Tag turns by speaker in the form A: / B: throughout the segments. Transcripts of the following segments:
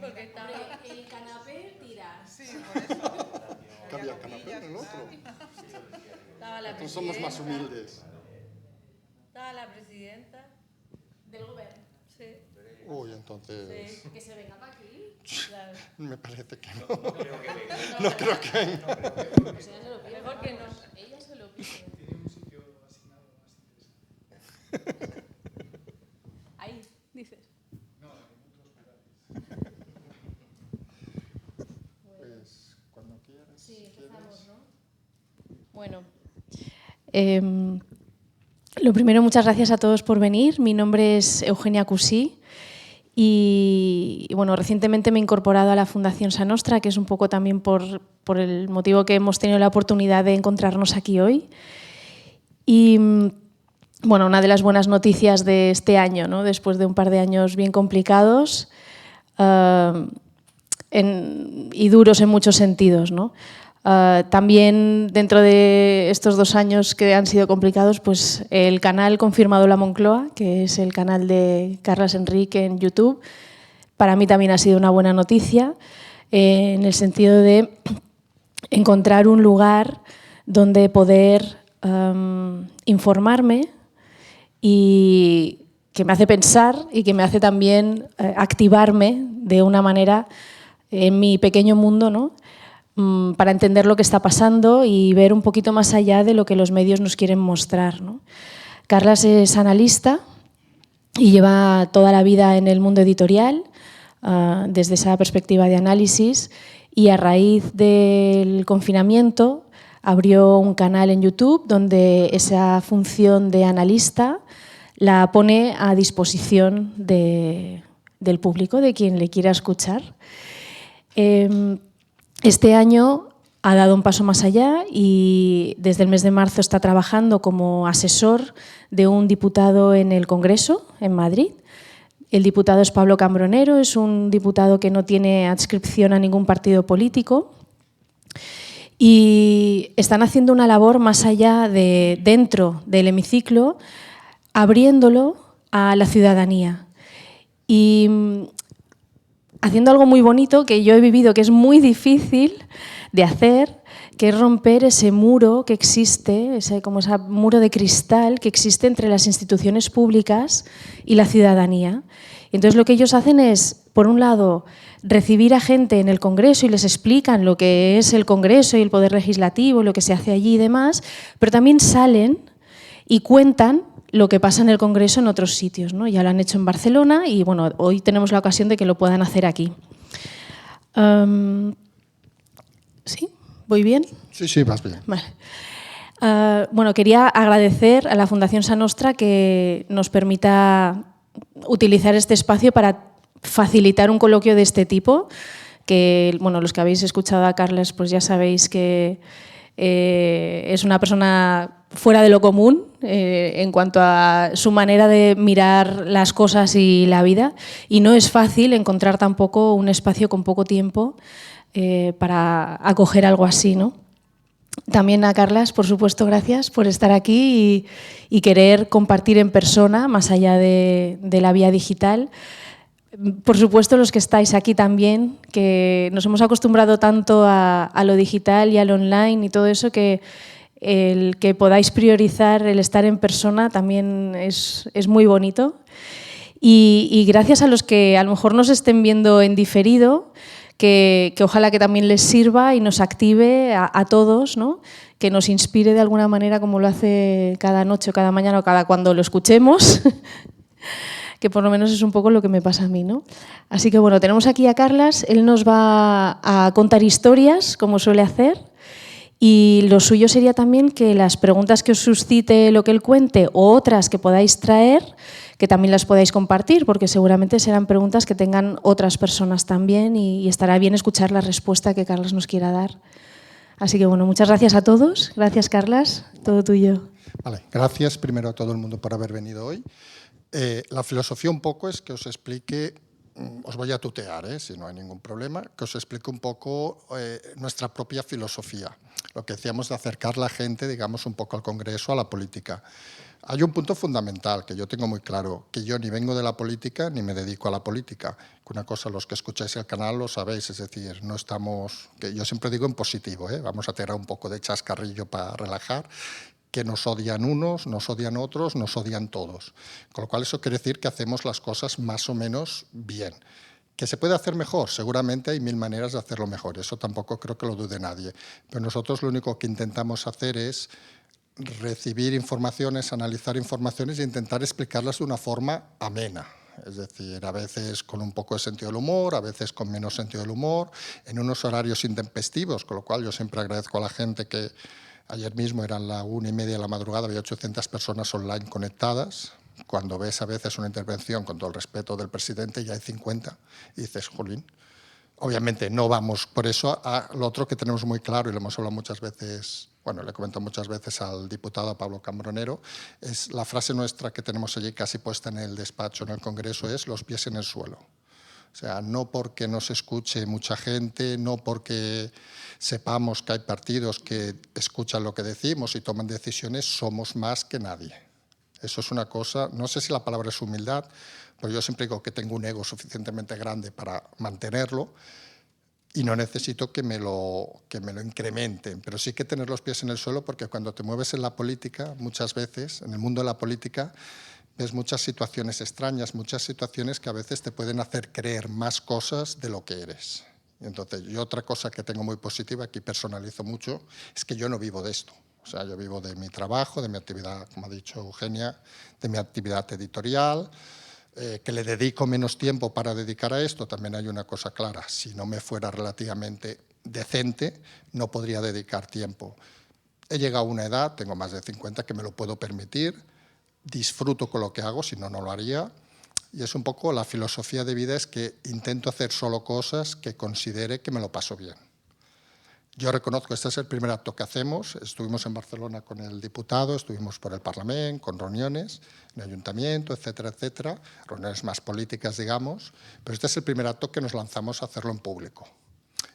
A: porque está...
B: El canapé tira.
C: Sí, por eso.
D: ¿Qué había canapé en el otro?
A: Estaba la
D: Entonces somos más humildes.
A: Estaba la presidenta.
B: Del gobierno.
A: Sí.
D: Uy, entonces...
A: Sí.
B: Que se venga para aquí.
A: Claro.
D: Me parece que no. No creo que venga.
B: Pues ella se lo pide.
A: Mejor que no.
B: Ella se lo pide.
E: Tiene un sitio asignado más interesante.
B: Ahí, dices.
E: No, en otros lugares.
D: Pues cuando quieras.
B: Sí, empezamos, ¿no?
F: Bueno, lo primero, muchas gracias a todos por venir. Mi nombre es Eugenia Cusí y bueno, recientemente me he incorporado a la Fundación Sa Nostra, que es un poco también por el motivo que hemos tenido la oportunidad de encontrarnos aquí hoy. Y bueno, una de las buenas noticias de este año, ¿no? Después de un par de años bien complicados y duros en muchos sentidos, ¿no? También dentro de estos 2 años que han sido complicados, pues el canal Confirmado la Moncloa, que es el canal de Carles Enrique en YouTube, para mí también ha sido una buena noticia, en el sentido de encontrar un lugar donde poder informarme y que me hace pensar y que me hace también activarme de una manera en mi pequeño mundo, ¿no? Para entender lo que está pasando y ver un poquito más allá de lo que los medios nos quieren mostrar, ¿no? Carles es analista y lleva toda la vida en el mundo editorial, desde esa perspectiva de análisis, y a raíz del confinamiento abrió un canal en YouTube donde esa función de analista la pone a disposición del público, de quien le quiera escuchar. Este año ha dado un paso más allá y desde el mes de marzo está trabajando como asesor de un diputado en el Congreso, en Madrid. El diputado es Pablo Cambronero, es un diputado que no tiene adscripción a ningún partido político y están haciendo una labor más allá de dentro del hemiciclo, abriéndolo a la ciudadanía. Y haciendo algo muy bonito que yo he vivido, que es muy difícil de hacer, que es romper ese muro que existe, ese muro de cristal que existe entre las instituciones públicas y la ciudadanía. Entonces lo que ellos hacen es, por un lado, recibir a gente en el Congreso y les explican lo que es el Congreso y el Poder Legislativo, lo que se hace allí y demás, pero también salen y cuentan lo que pasa en el Congreso en otros sitios, ¿no? Ya lo han hecho en Barcelona y bueno, hoy tenemos la ocasión de que lo puedan hacer aquí. ¿Sí? ¿Voy bien?
D: Sí, vas bien.
F: Vale. Bueno, quería agradecer a la Fundación Sa Nostra que nos permita utilizar este espacio para facilitar un coloquio de este tipo, que bueno, los que habéis escuchado a Carles pues ya sabéis que es una persona fuera de lo común en cuanto a su manera de mirar las cosas y la vida, y no es fácil encontrar tampoco un espacio con poco tiempo para acoger algo así, ¿no? También a Carles, por supuesto, gracias por estar aquí y querer compartir en persona, más allá de la vía digital. Por supuesto, los que estáis aquí también, que nos hemos acostumbrado tanto a lo digital y al online y todo eso, que el que podáis priorizar el estar en persona también es muy bonito. Y gracias a los que a lo mejor nos estén viendo en diferido, que ojalá que también les sirva y nos active a todos, ¿no? Que nos inspire de alguna manera como lo hace cada noche o cada mañana o cada cuando lo escuchemos, que por lo menos es un poco lo que me pasa a mí, ¿no? Así que bueno, tenemos aquí a Carles, él nos va a contar historias, como suele hacer, y lo suyo sería también que las preguntas que os suscite lo que él cuente o otras que podáis traer, que también las podáis compartir, porque seguramente serán preguntas que tengan otras personas también y estará bien escuchar la respuesta que Carles nos quiera dar. Así que bueno, muchas gracias a todos. Gracias, Carles. Todo tuyo.
D: Vale, gracias primero a todo el mundo por haber venido hoy. La filosofía un poco es que os explique, os voy a tutear, si no hay ningún problema, que os explique un poco nuestra propia filosofía, lo que decíamos de acercar la gente, digamos, un poco al Congreso, a la política. Hay un punto fundamental que yo tengo muy claro, que yo ni vengo de la política ni me dedico a la política. Una cosa, los que escucháis el canal lo sabéis, es decir, no estamos, que yo siempre digo en positivo, vamos a tirar un poco de chascarrillo para relajar, que nos odian unos, nos odian otros, nos odian todos. Con lo cual eso quiere decir que hacemos las cosas más o menos bien. ¿Que se puede hacer mejor? Seguramente hay 1000 maneras de hacerlo mejor, eso tampoco creo que lo dude nadie. Pero nosotros lo único que intentamos hacer es recibir informaciones, analizar informaciones e intentar explicarlas de una forma amena. Es decir, a veces con un poco de sentido del humor, a veces con menos sentido del humor, en unos horarios intempestivos, con lo cual yo siempre agradezco a la gente que ayer mismo eran la 1:30 de la madrugada, había 800 personas online conectadas. Cuando ves a veces una intervención, con todo el respeto del presidente, ya hay 50 y dices, jolín. Obviamente no vamos por eso a lo otro que tenemos muy claro y lo hemos hablado muchas veces, bueno, le comento muchas veces al diputado Pablo Cambronero, es la frase nuestra que tenemos allí casi puesta en el despacho, en el Congreso, es los pies en el suelo. O sea, no porque nos escuche mucha gente, no porque sepamos que hay partidos que escuchan lo que decimos y toman decisiones, somos más que nadie. Eso es una cosa, no sé si la palabra es humildad, pero yo siempre digo que tengo un ego suficientemente grande para mantenerlo y no necesito que me lo incrementen, pero sí que tener los pies en el suelo, porque cuando te mueves en la política, muchas veces, en el mundo de la política, ves muchas situaciones extrañas, muchas situaciones que a veces te pueden hacer creer más cosas de lo que eres. Y entonces, yo otra cosa que tengo muy positiva, aquí personalizo mucho, es que yo no vivo de esto. O sea, yo vivo de mi trabajo, de mi actividad, como ha dicho Eugenia, de mi actividad editorial, que le dedico menos tiempo para dedicar a esto. También hay una cosa clara, si no me fuera relativamente decente, no podría dedicar tiempo. He llegado a una edad, tengo más de 50, que me lo puedo permitir, disfruto con lo que hago, si no, no lo haría. Y es un poco la filosofía de vida, es que intento hacer solo cosas que considere que me lo paso bien. Yo reconozco que este es el primer acto que hacemos. Estuvimos en Barcelona con el diputado, estuvimos por el Parlamento, con reuniones en el Ayuntamiento, etcétera, etcétera, reuniones más políticas, digamos, pero este es el primer acto que nos lanzamos a hacerlo en público.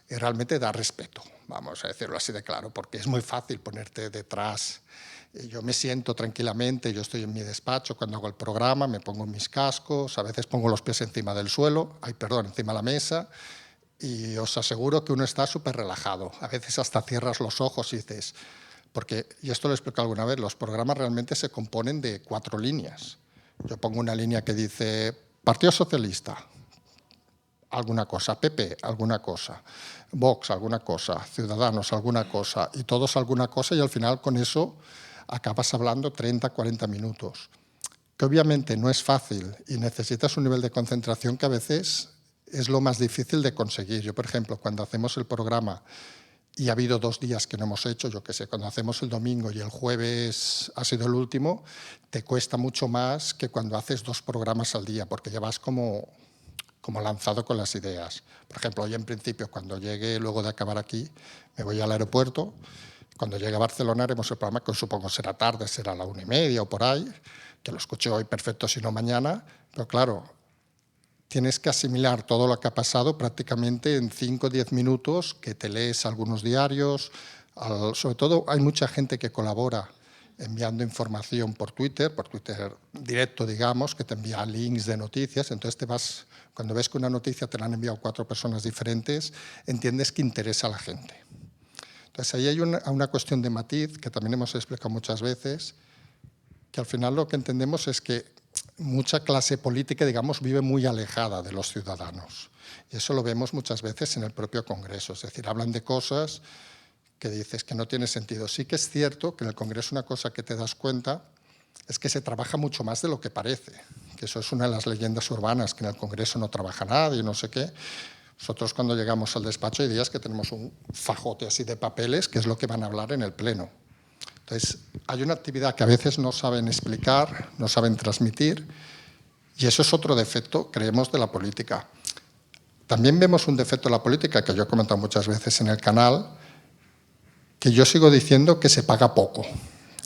D: Y realmente da respeto, vamos a decirlo así de claro, porque es muy fácil ponerte detrás. Yo me siento tranquilamente, yo estoy en mi despacho cuando hago el programa, me pongo mis cascos, a veces pongo los pies encima del suelo, encima de la mesa, y os aseguro que uno está súper relajado. A veces hasta cierras los ojos y dices, porque, y esto lo he explicado alguna vez, los programas realmente se componen de 4 líneas. Yo pongo una línea que dice Partido Socialista, alguna cosa, PP, alguna cosa, Vox, alguna cosa, Ciudadanos, alguna cosa, y todos alguna cosa, y al final con eso acabas hablando 30, 40 minutos. Que obviamente no es fácil y necesitas un nivel de concentración que a veces es lo más difícil de conseguir. Yo, por ejemplo, cuando hacemos el programa y ha habido 2 días que no hemos hecho, yo qué sé, cuando hacemos el domingo y el jueves ha sido el último, te cuesta mucho más que cuando haces 2 programas al día, porque ya vas como lanzado con las ideas. Por ejemplo, hoy en principio, cuando llegue, luego de acabar aquí, me voy al aeropuerto. Cuando llegue a Barcelona haremos el programa, que supongo será tarde, será a la 1:30 o por ahí, que lo escuché hoy perfecto, si no mañana, pero claro, tienes que asimilar todo lo que ha pasado prácticamente en 5 o 10 minutos, que te lees algunos diarios, sobre todo hay mucha gente que colabora enviando información por Twitter directo, digamos, que te envía links de noticias, entonces te vas, cuando ves que una noticia te la han enviado 4 personas diferentes, entiendes que interesa a la gente. Entonces ahí hay una cuestión de matiz, que también hemos explicado muchas veces, que al final lo que entendemos es que mucha clase política, digamos, vive muy alejada de los ciudadanos. Y eso lo vemos muchas veces en el propio Congreso. Es decir, hablan de cosas que dices que no tiene sentido. Sí que es cierto que en el Congreso una cosa que te das cuenta es que se trabaja mucho más de lo que parece. Que eso es una de las leyendas urbanas, que en el Congreso no trabaja nadie, no sé qué. Nosotros cuando llegamos al despacho hay días que tenemos un fajote así de papeles, que es lo que van a hablar en el Pleno. Entonces, hay una actividad que a veces no saben explicar, no saben transmitir, y eso es otro defecto, creemos, de la política. También vemos un defecto de la política, que yo he comentado muchas veces en el canal, que yo sigo diciendo que se paga poco.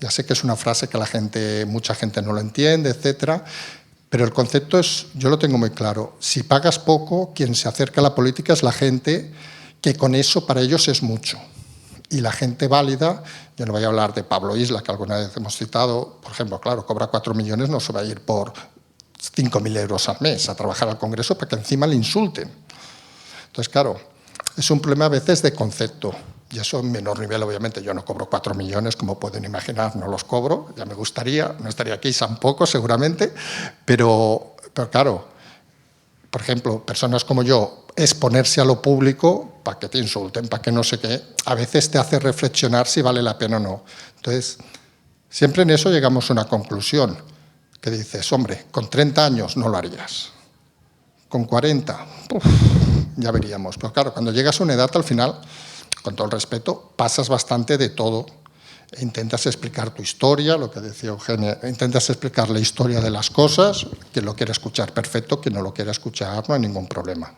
D: Ya sé que es una frase que mucha gente no lo entiende, etcétera, pero el concepto es, yo lo tengo muy claro, si pagas poco, quien se acerca a la política es la gente que con eso para ellos es mucho. Y la gente válida, yo no voy a hablar de Pablo Isla, que alguna vez hemos citado, por ejemplo, claro, cobra 4 millones, no se va a ir por 5.000 euros al mes a trabajar al Congreso para que encima le insulten. Entonces, claro, es un problema a veces de concepto. Y eso en menor nivel, obviamente, yo no cobro 4 millones, como pueden imaginar, no los cobro, ya me gustaría, no estaría aquí tampoco seguramente, pero claro, por ejemplo, personas como yo, exponerse a lo público para que te insulten, para que no sé qué, a veces te hace reflexionar si vale la pena o no. Entonces, siempre en eso llegamos a una conclusión, que dices, hombre, con 30 años no lo harías, con 40, ya veríamos. Pero claro, cuando llegas a una edad, al final, con todo el respeto, pasas bastante de todo. Intentas explicar tu historia, lo que decía Eugenia, intentas explicar la historia de las cosas, quien lo quiere escuchar perfecto, quien no lo quiere escuchar no hay ningún problema.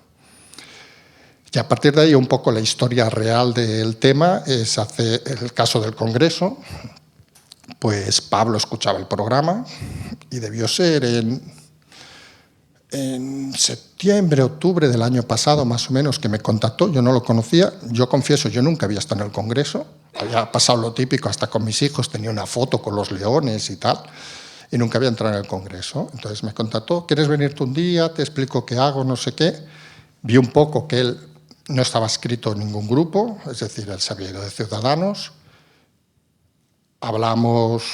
D: Y a partir de ahí un poco la historia real del tema es el caso del Congreso. Pues Pablo escuchaba el programa y debió ser en septiembre, octubre del año pasado, más o menos, que me contactó. Yo no lo conocía, yo confieso, yo nunca había estado en el Congreso. Había pasado lo típico, hasta con mis hijos, tenía una foto con los leones y tal, y nunca había entrado en el Congreso. Entonces me contactó, ¿quieres venirte un día? Te explico qué hago, no sé qué. Vi un poco que él no estaba inscrito en ningún grupo, es decir, él se había ido de Ciudadanos. Hablamos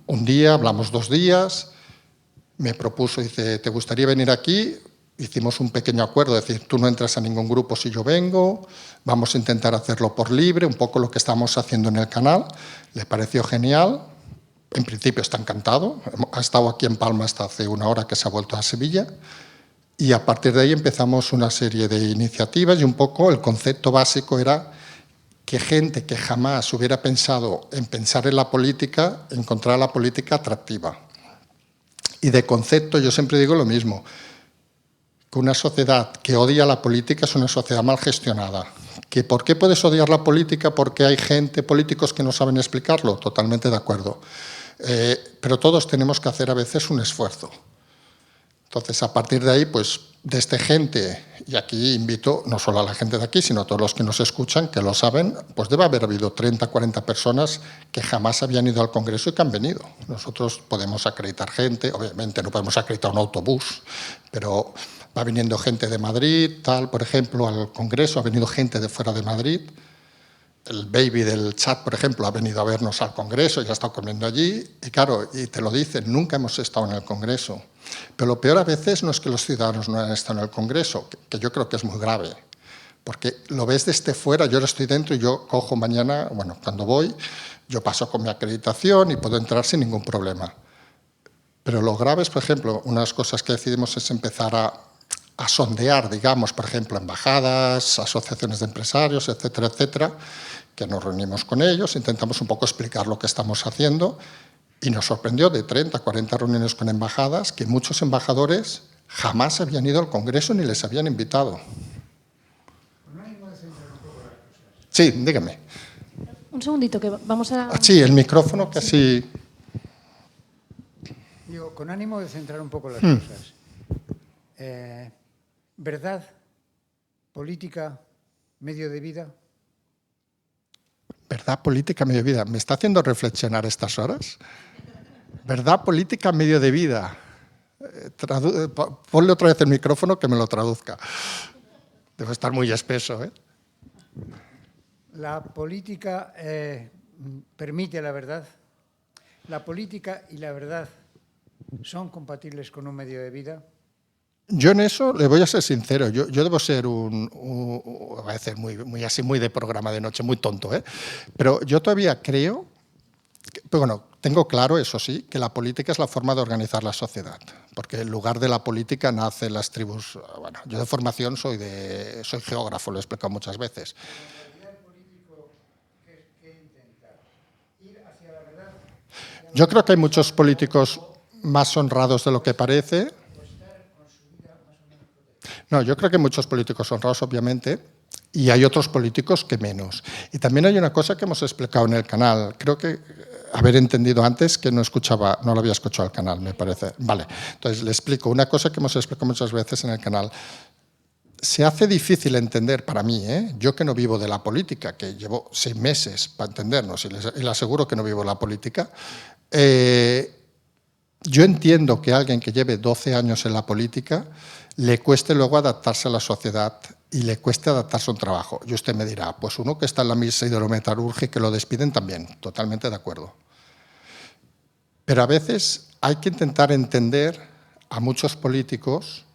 D: un día, hablamos 2 días, me propuso, dice, ¿te gustaría venir aquí? Hicimos un pequeño acuerdo, es decir, tú no entras a ningún grupo si yo vengo, vamos a intentar hacerlo por libre, un poco lo que estamos haciendo en el canal. Le pareció genial, en principio está encantado, ha estado aquí en Palma hasta hace 1 hora que se ha vuelto a Sevilla, y a partir de ahí empezamos una serie de iniciativas y un poco el concepto básico era que gente que jamás hubiera pensado en pensar en la política, encontrar la política atractiva. Y de concepto yo siempre digo lo mismo, que una sociedad que odia la política es una sociedad mal gestionada. ¿Que ¿Por qué puedes odiar la política? Porque hay políticos que no saben explicarlo, totalmente de acuerdo. Pero todos tenemos que hacer a veces un esfuerzo. Entonces, a partir de ahí, pues, desde gente, y aquí invito no solo a la gente de aquí, sino a todos los que nos escuchan, que lo saben, pues debe haber habido 30, 40 personas que jamás habían ido al Congreso y que han venido. Nosotros podemos acreditar gente, obviamente no podemos acreditar un autobús, pero va viniendo gente de Madrid, tal, por ejemplo, al Congreso, ha venido gente de fuera de Madrid. El baby del chat, por ejemplo, ha venido a vernos al Congreso y ha estado comiendo allí. Y claro, y te lo dicen, nunca hemos estado en el Congreso. Pero lo peor a veces no es que los ciudadanos no hayan estado en el Congreso, que yo creo que es muy grave. Porque lo ves desde fuera, yo ahora estoy dentro y yo cojo mañana, bueno, cuando voy, yo paso con mi acreditación y puedo entrar sin ningún problema. Pero lo grave es, por ejemplo, una de las cosas que decidimos es empezar a sondear, digamos, por ejemplo, embajadas, asociaciones de empresarios, etcétera, etcétera, que nos reunimos con ellos, intentamos un poco explicar lo que estamos haciendo y nos sorprendió de 30, 40 reuniones con embajadas que muchos embajadores jamás habían ido al Congreso ni les habían invitado. Sí, dígame.
F: Un segundito, que vamos a...
D: Sí, el micrófono casi...
C: Digo, con ánimo de centrar un poco las cosas. ¿Verdad? ¿Política? ¿Medio de vida?
D: ¿Verdad, política, medio de vida? ¿Me está haciendo reflexionar estas horas? ¿Verdad, política, medio de vida? Ponle otra vez el micrófono que me lo traduzca. Debe estar muy espeso, ¿eh?
C: ¿La política permite la verdad? ¿La política y la verdad son compatibles con un medio de vida?
D: Yo en eso le voy a ser sincero. Yo debo ser voy a decir muy de programa de noche, muy tonto, ¿eh? Pero yo todavía creo, bueno, tengo claro, eso sí, que la política es la forma de organizar la sociedad. Porque en lugar de la política nacen las tribus. Bueno, yo de formación soy geógrafo, lo he explicado muchas veces. Yo creo que hay muchos políticos más honrados de lo que parece. No, yo creo que hay muchos políticos honrados, obviamente, y hay otros políticos que menos. Y también hay una cosa que hemos explicado en el canal. Creo que haber entendido antes que no lo había escuchado el canal, me parece. Vale, entonces le explico una cosa que hemos explicado muchas veces en el canal. se hace difícil entender para mí, yo que no vivo de la política, que llevo 6 meses para entendernos y le aseguro que no vivo de la política, yo entiendo que a alguien que lleve 12 años en la política le cueste luego adaptarse a la sociedad y le cueste adaptarse a un trabajo. Y usted me dirá, pues uno que está en la misa hidrometalúrgica y que lo despiden también, totalmente de acuerdo. Pero a veces hay que intentar entender a muchos políticos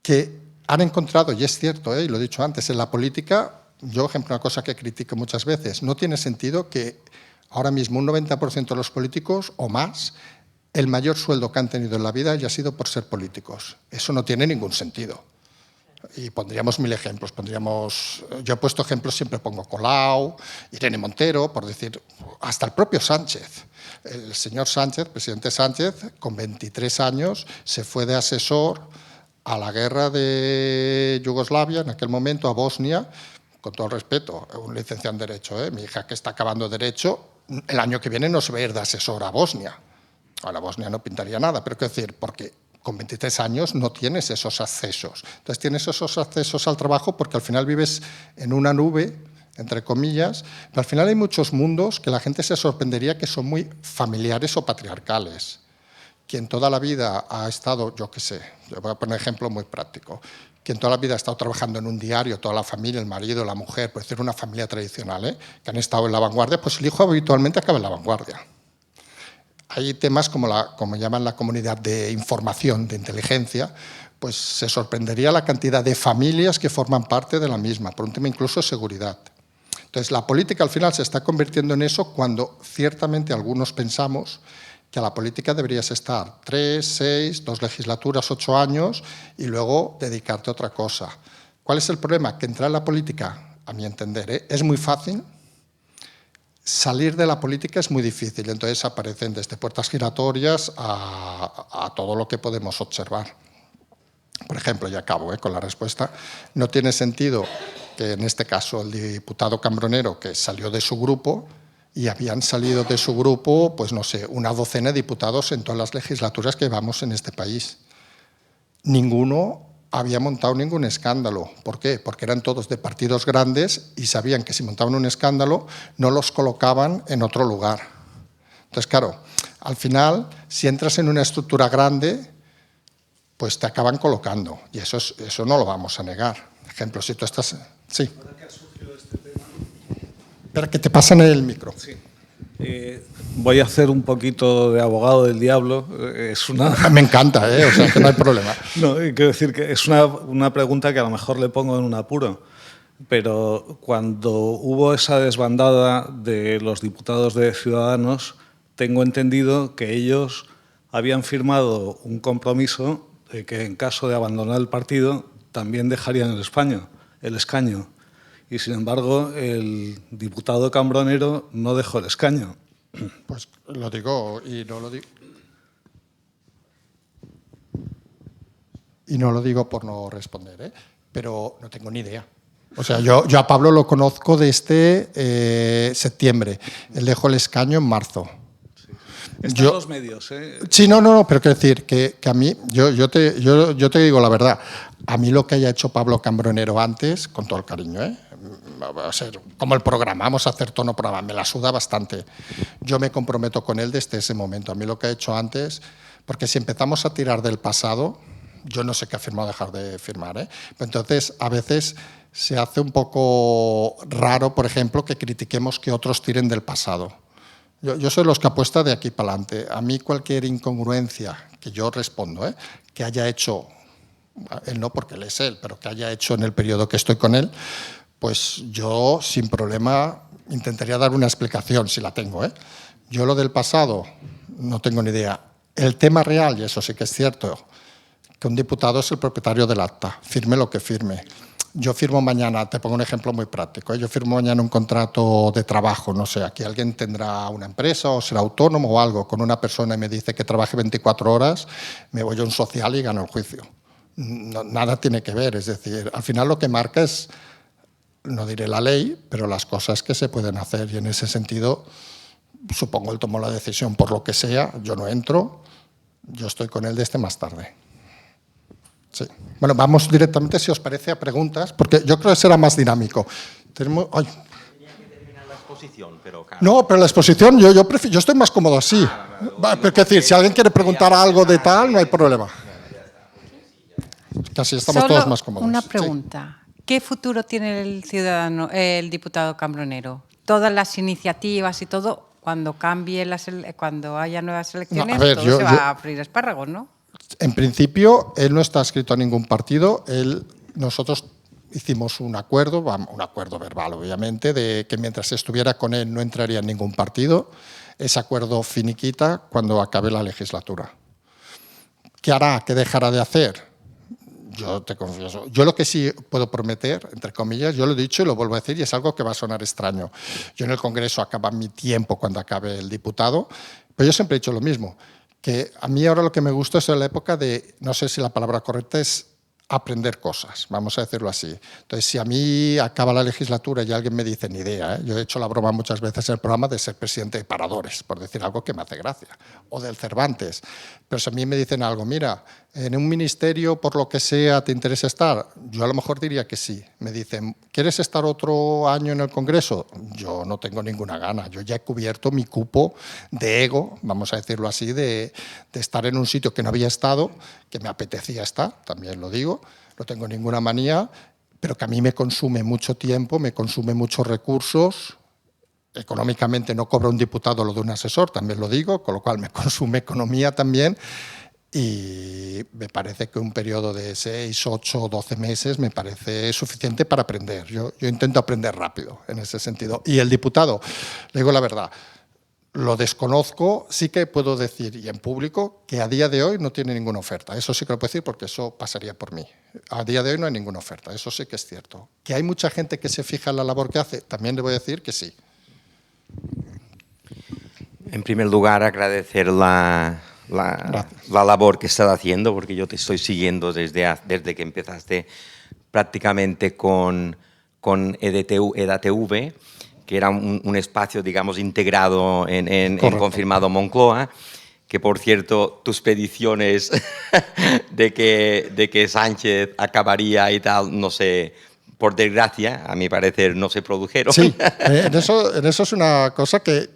D: que han encontrado, y es cierto, y lo he dicho antes, en la política, yo, ejemplo, una cosa que critico muchas veces, no tiene sentido que ahora mismo un 90% de los políticos o más, el mayor sueldo que han tenido en la vida haya sido por ser políticos. Eso no tiene ningún sentido. Y pondríamos 1000 ejemplos. Yo he puesto ejemplos, siempre pongo Colau, Irene Montero, por decir, hasta el propio Sánchez. El señor Sánchez, presidente Sánchez, con 23 años, se fue de asesor a la guerra de Yugoslavia, en aquel momento a Bosnia, con todo el respeto, un licenciado en Derecho, mi hija que está acabando Derecho, el año que viene no se va a ir de asesor a Bosnia. Ahora Bosnia no pintaría nada, pero quiero decir, porque con 23 años no tienes esos accesos. Entonces tienes esos accesos al trabajo porque al final vives en una nube, entre comillas, pero al final hay muchos mundos que la gente se sorprendería que son muy familiares o patriarcales. Quien toda la vida ha estado, yo qué sé, yo voy a poner un ejemplo muy práctico, quien toda la vida ha estado trabajando en un diario, toda la familia, el marido, la mujer, por decir una familia tradicional, que han estado en la vanguardia, pues el hijo habitualmente acaba en la vanguardia. Hay temas como llaman la comunidad de información, de inteligencia, pues se sorprendería la cantidad de familias que forman parte de la misma, por un tema incluso de seguridad. Entonces, la política al final se está convirtiendo en eso cuando ciertamente algunos pensamos que a la política deberías estar 3, 6, 2 legislaturas, 8 años y luego dedicarte a otra cosa. ¿Cuál es el problema? Que entrar en la política, a mi entender, es muy fácil. Salir de la política es muy difícil, entonces aparecen desde puertas giratorias a todo lo que podemos observar. Por ejemplo, y acabo con la respuesta, no tiene sentido que en este caso el diputado Cambronero, que salió de su grupo, y habían salido de su grupo, pues no sé, una docena de diputados en todas las legislaturas que llevamos en este país. Ninguno había montado ningún escándalo. ¿Por qué? Porque eran todos de partidos grandes y sabían que si montaban un escándalo no los colocaban en otro lugar. Entonces, claro, al final, si entras en una estructura grande, pues te acaban colocando. Y eso no lo vamos a negar. Ejemplo, si tú estás... Sí. Espera, que te pasan el micro.
G: Sí. Voy a hacer un poquito de abogado del diablo.
D: Me encanta, o sea, que no hay problema.
G: No, quiero decir que es una pregunta que a lo mejor le pongo en un apuro, pero cuando hubo esa desbandada de los diputados de Ciudadanos, tengo entendido que ellos habían firmado un compromiso de que en caso de abandonar el partido también dejarían el escaño. Y, sin embargo, el diputado Cambronero no dejó el escaño.
D: Pues lo digo y no lo digo. Y no lo digo por no responder, pero no tengo ni idea. O sea, yo a Pablo lo conozco desde septiembre. Él dejó el escaño en marzo.
G: Sí. Están los medios,
D: Sí, no, pero quiero decir que a mí, yo te digo la verdad, a mí lo que haya hecho Pablo Cambronero antes, con todo el cariño, va a ser como el programa, vamos a hacer tono programa, me la suda bastante. Yo me comprometo con él desde ese momento. A mí lo que ha hecho antes, porque si empezamos a tirar del pasado, yo no sé qué ha firmado, dejar de firmar, Entonces, a veces se hace un poco raro, por ejemplo, que critiquemos que otros tiren del pasado. Yo soy los que apuesta de aquí para adelante. A mí cualquier incongruencia que yo respondo, que haya hecho, él no porque él es él, pero que haya hecho en el periodo que estoy con él, pues yo sin problema intentaría dar una explicación, si la tengo. Yo lo del pasado no tengo ni idea. El tema real, y eso sí que es cierto, que un diputado es el propietario del acta, firme lo que firme. Yo firmo mañana, te pongo un ejemplo muy práctico, yo firmo mañana un contrato de trabajo, no sé, aquí alguien tendrá una empresa o será autónomo o algo, con una persona y me dice que trabaje 24 horas, me voy a un social y gano el juicio. No, nada tiene que ver, es decir, al final lo que marca es, no diré la ley, pero las cosas que se pueden hacer y en ese sentido, supongo él tomó la decisión por lo que sea, yo no entro, yo estoy con él desde más tarde. Sí. Bueno, vamos directamente, si os parece, a preguntas, porque yo creo que será más dinámico. Tenemos... Ay.
H: La exposición, pero claro.
D: No, pero la exposición, yo estoy más cómodo así. Pero, es decir, si alguien quiere preguntar algo de tal, no hay problema. Casi estamos
I: Solo
D: todos más cómodos.
I: una
D: Sí.
I: pregunta. ¿Qué futuro tiene el diputado Cambronero? Todas las iniciativas y todo, cuando cuando haya nuevas elecciones,
D: a ver,
I: todo se va a freír espárragos, ¿no?
D: En principio, él no está adscrito a ningún partido. Nosotros hicimos un acuerdo verbal, obviamente, de que mientras estuviera con él no entraría en ningún partido. Ese acuerdo finiquita cuando acabe la legislatura. ¿Qué hará? ¿Qué dejará de hacer? Yo te confieso. Yo lo que sí puedo prometer, entre comillas, yo lo he dicho y lo vuelvo a decir, y es algo que va a sonar extraño. Yo en el Congreso acaba mi tiempo cuando acabe el diputado, pero yo siempre he dicho lo mismo, que a mí ahora lo que me gusta es la época de, no sé si la palabra correcta es aprender cosas, vamos a decirlo así. Entonces, si a mí acaba la legislatura y alguien me dice, ni idea, ¿eh? Yo he hecho la broma muchas veces en el programa de ser presidente de Paradores, por decir algo que me hace gracia, o del Cervantes. Pero si a mí me dicen algo, mira, en un ministerio, por lo que sea, ¿te interesa estar? Yo a lo mejor diría que sí. Me dicen, ¿quieres estar otro año en el Congreso? Yo no tengo ninguna gana. Yo ya he cubierto mi cupo de ego, vamos a decirlo así, de estar en un sitio que no había estado, que me apetecía estar, también lo digo, no tengo ninguna manía, pero que a mí me consume mucho tiempo, me consume muchos recursos. Económicamente no cobra un diputado lo de un asesor, también lo digo, con lo cual me consume economía también. Y me parece que un periodo de 6, 8, 12 meses me parece suficiente para aprender. Yo intento aprender rápido en ese sentido. Y el diputado, le digo la verdad, lo desconozco, sí que puedo decir, y en público, que a día de hoy no tiene ninguna oferta. Eso sí que lo puedo decir porque eso pasaría por mí. A día de hoy no hay ninguna oferta, eso sí que es cierto. ¿Que hay mucha gente que se fija en la labor que hace? También le voy a decir que sí.
H: En primer lugar, agradecer la labor que estás haciendo, porque yo te estoy siguiendo desde que empezaste prácticamente con EDATV, que era un espacio, digamos, integrado en Confirmado Moncloa, que, por cierto, tus predicciones de que Sánchez acabaría y tal, no sé, por desgracia, a mi parecer, no se produjeron.
D: Sí, en eso es una cosa que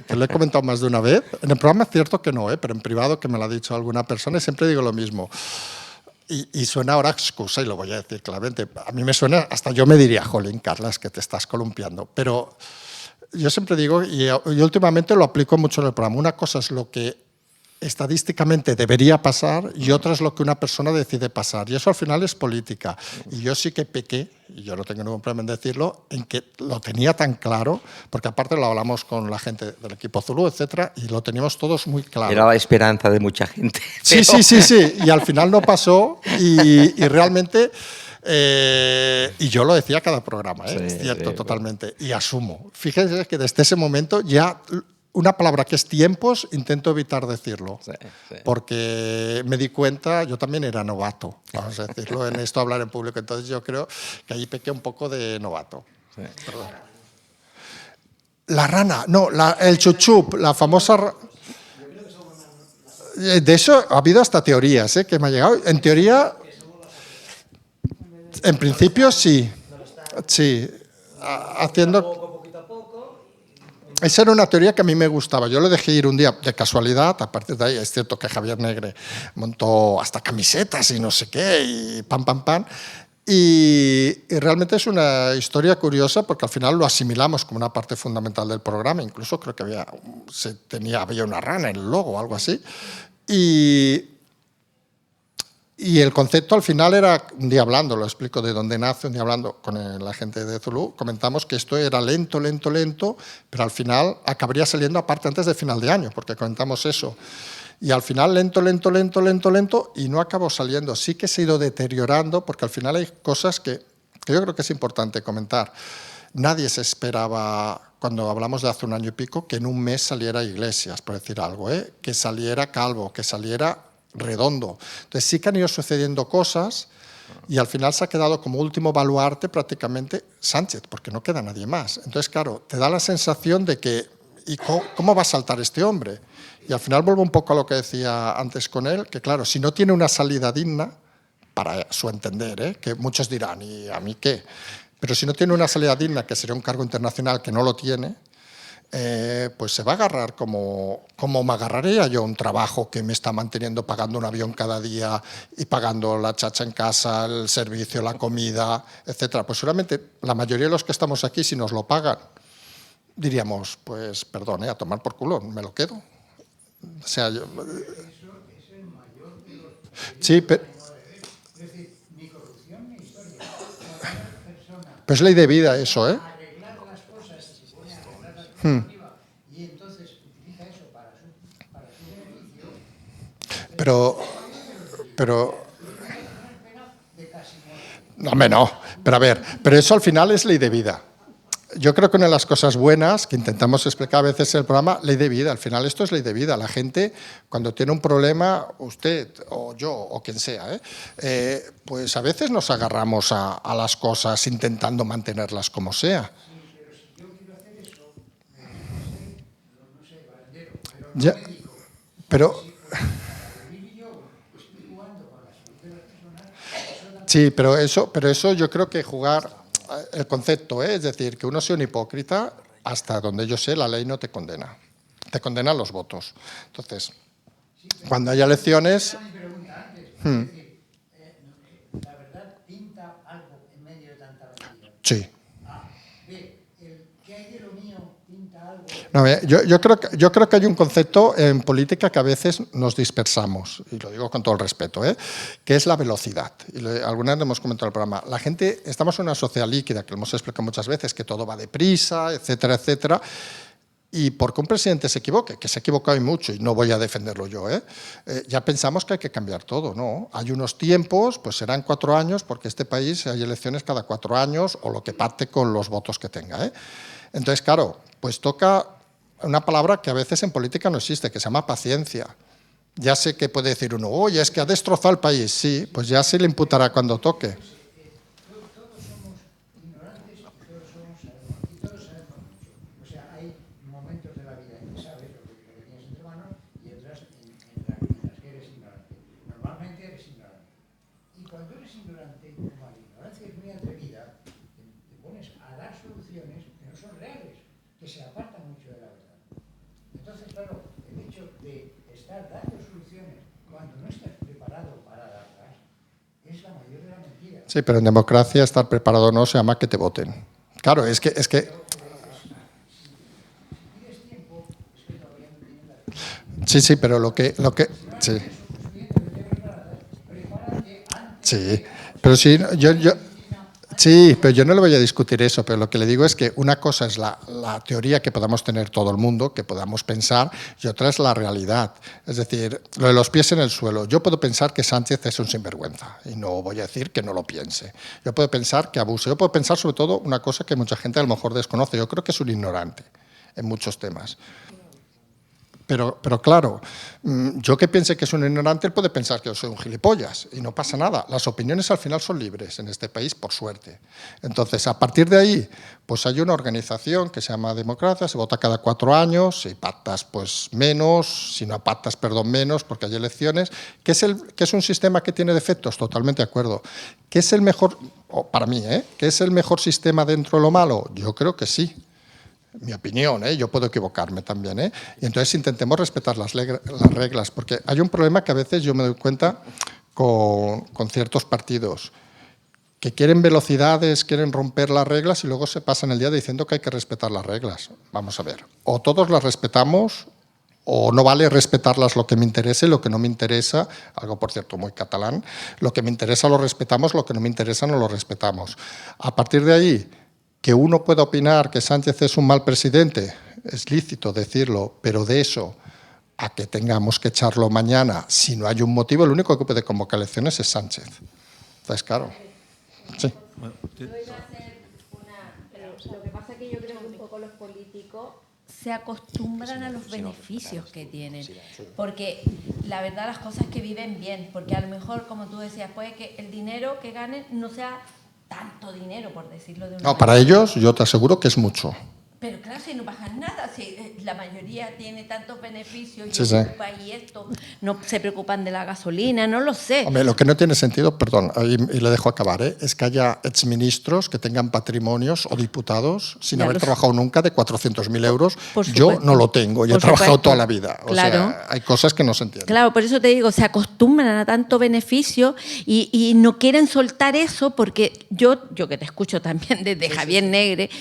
D: le he comentado más de una vez. En el programa es cierto que no, pero en privado, que me lo ha dicho alguna persona, y siempre digo lo mismo. Y suena ahora excusa, y lo voy a decir claramente. A mí me suena, hasta yo me diría, jolín, Carla, es que te estás columpiando. Pero yo siempre digo, y últimamente lo aplico mucho en el programa, una cosa es lo que estadísticamente debería pasar y otra es lo que una persona decide pasar. Y eso al final es política. Y yo sí que pequé, y yo no tengo ningún problema en decirlo, en que lo tenía tan claro, porque aparte lo hablamos con la gente del equipo Zulu, etcétera, y lo teníamos todos muy claro.
H: Era la esperanza de mucha gente.
D: Sí, sí, sí, sí. Y al final no pasó y realmente... y yo lo decía cada programa, ¿eh?
H: Sí,
D: es cierto,
H: sí,
D: totalmente. Y asumo. Fíjense que desde ese momento ya... Una palabra que es tiempos, intento evitar decirlo,
H: sí, sí.
D: Porque me di cuenta, yo también era novato, vamos a decirlo, en esto hablar en público, entonces yo creo que ahí pequé un poco de novato.
H: Sí.
D: Perdón. La rana, no, el chuchup, la famosa... De eso ha habido hasta teorías, que me ha llegado. En teoría, en principio sí, sí, haciendo... Esa era una teoría que a mí me gustaba. Yo lo dejé ir un día de casualidad. A partir de ahí es cierto que Javier Negre montó hasta camisetas y no sé qué, y pam, pam, pam. Y realmente es una historia curiosa porque al final lo asimilamos como una parte fundamental del programa. Incluso creo que había una rana en el logo o algo así. Y el concepto al final era, un día hablando, lo explico de dónde nace, un día hablando con la gente de Zulu, comentamos que esto era lento, lento, lento, pero al final acabaría saliendo aparte antes de final de año, porque comentamos eso. Y al final lento, lento, lento, lento, lento, y no acabó saliendo. Sí que se ha ido deteriorando, porque al final hay cosas que yo creo que es importante comentar. Nadie se esperaba, cuando hablamos de hace un año y pico, que en un mes saliera Iglesias, por decir algo, que saliera Calvo, que saliera Redondo. Entonces sí que han ido sucediendo cosas y al final se ha quedado como último baluarte prácticamente Sánchez, porque no queda nadie más. Entonces, claro, te da la sensación de que ¿y cómo va a saltar este hombre? Y al final vuelvo un poco a lo que decía antes con él, que claro, si no tiene una salida digna, para su entender, que muchos dirán, ¿y a mí qué? Pero si no tiene una salida digna, que sería un cargo internacional que no lo tiene, pues se va a agarrar como me agarraría yo un trabajo que me está manteniendo pagando un avión cada día y pagando la chacha en casa, el servicio, la comida, etcétera. Pues seguramente la mayoría de los que estamos aquí, si nos lo pagan, diríamos, pues perdón, a tomar por culo, me lo quedo. O sea, yo, sí, pero es ley de vida eso, ¿eh?
C: Y entonces utiliza eso para su beneficio.
D: Pero no, hombre, no. Pero a ver, pero eso al final es ley de vida. Yo creo que una de las cosas buenas que intentamos explicar a veces en el programa, ley de vida, al final esto es ley de vida. La gente, cuando tiene un problema, usted o yo o quien sea, pues a veces nos agarramos a las cosas intentando mantenerlas como sea. Ya, pero sí, pero eso yo creo que jugar el concepto, es decir, que uno sea un hipócrita, hasta donde yo sé, la ley no te condena. Te condena los votos. Entonces, cuando haya elecciones...
C: ¿La verdad pinta algo en medio de tanta mentira?
D: Sí.
C: ¿Qué hay de lo mío pinta algo?
D: No, yo creo que hay un concepto en política que a veces nos dispersamos, y lo digo con todo el respeto, que es la velocidad. Y alguna vez hemos comentado en el programa. La gente, estamos en una sociedad líquida, que lo hemos explicado muchas veces, que todo va deprisa, etcétera, etcétera. Y porque un presidente se equivoque, que se ha equivocado y mucho, y no voy a defenderlo yo, ya pensamos que hay que cambiar todo, ¿no? Hay unos tiempos, pues serán 4 años, porque este país hay elecciones cada 4 años, o lo que parte con los votos que tenga, Entonces, claro, pues toca una palabra que a veces en política no existe, que se llama paciencia. Ya sé que puede decir uno, oye, es que ha destrozado el país. Sí, pues ya se le imputará cuando toque.
C: Todos somos ignorantes y todos sabemos mucho. O sea, hay momentos de la vida en que sabes lo que tienes entre manos y otras en las que eres ignorante. Normalmente eres ignorante. Y cuando eres ignorante, como la ignorancia es muy atrevida, te pones a dar soluciones que no son reales, que se apartan mucho de la verdad. Entonces, claro, el hecho de estar dando soluciones cuando no estás preparado para darlas es la mayor de las mentiras.
D: Sí, pero en democracia estar preparado no se llama que te voten. Claro, es que sí, pero lo que sí. Sí, pero sí, sí, pero yo no le voy a discutir eso, pero lo que le digo es que una cosa es la teoría que podamos tener todo el mundo, que podamos pensar, y otra es la realidad. Es decir, lo de los pies en el suelo. Yo puedo pensar que Sánchez es un sinvergüenza, y no voy a decir que no lo piense. Yo puedo pensar que abuse. Yo puedo pensar sobre todo una cosa que mucha gente a lo mejor desconoce. Yo creo que es un ignorante en muchos temas. Pero claro, yo que piense que es un ignorante, él puede pensar que yo soy un gilipollas y no pasa nada. Las opiniones al final son libres en este país, por suerte. Entonces, a partir de ahí, pues hay una organización que se llama Democracia, se vota cada 4 años, si pactas, pues menos, si no pactas, perdón, menos, porque hay elecciones, que es un sistema que tiene defectos, totalmente de acuerdo. ¿Qué es el mejor, para mí, ¿qué es el mejor sistema dentro de lo malo? Yo creo que sí. Mi opinión, yo puedo equivocarme también. Y entonces intentemos respetar las reglas, porque hay un problema que a veces yo me doy cuenta con ciertos partidos, que quieren velocidades, quieren romper las reglas y luego se pasan el día diciendo que hay que respetar las reglas. Vamos a ver, o todos las respetamos o no vale respetarlas lo que me interese, lo que no me interesa, algo por cierto muy catalán, lo que me interesa lo respetamos, lo que no me interesa no lo respetamos. A partir de ahí, que uno pueda opinar que Sánchez es un mal presidente, es lícito decirlo, pero de eso a que tengamos que echarlo mañana, si no hay un motivo, el único que puede convocar elecciones es Sánchez. Entonces, claro, sí.
J: Lo que pasa es que yo creo que un poco los políticos se acostumbran a los beneficios que tienen, porque la verdad las cosas que viven bien, porque a lo mejor, como tú decías, puede que el dinero que ganen no sea tanto dinero, por decirlo de una manera.
D: No, para ellos yo te aseguro que es mucho.
J: Pero claro, si no bajan nada, si la mayoría tiene tantos beneficios
D: Sí, sí.
J: y esto, no se preocupan de la gasolina, no lo sé.
D: Hombre, lo que no tiene sentido, perdón, y le dejo acabar, es que haya exministros que tengan patrimonios o diputados sin
J: Ya
D: haber
J: lo sé.
D: trabajado nunca de 400.000 euros.
J: Por
D: Yo
J: supuesto.
D: no lo tengo y he
J: Por
D: trabajado
J: supuesto.
D: toda la vida. O
J: Claro.
D: sea, hay cosas que no se entienden.
J: Claro, por eso te digo, se acostumbran a tanto beneficio y no quieren soltar eso porque yo que te escucho también desde Javier Negre,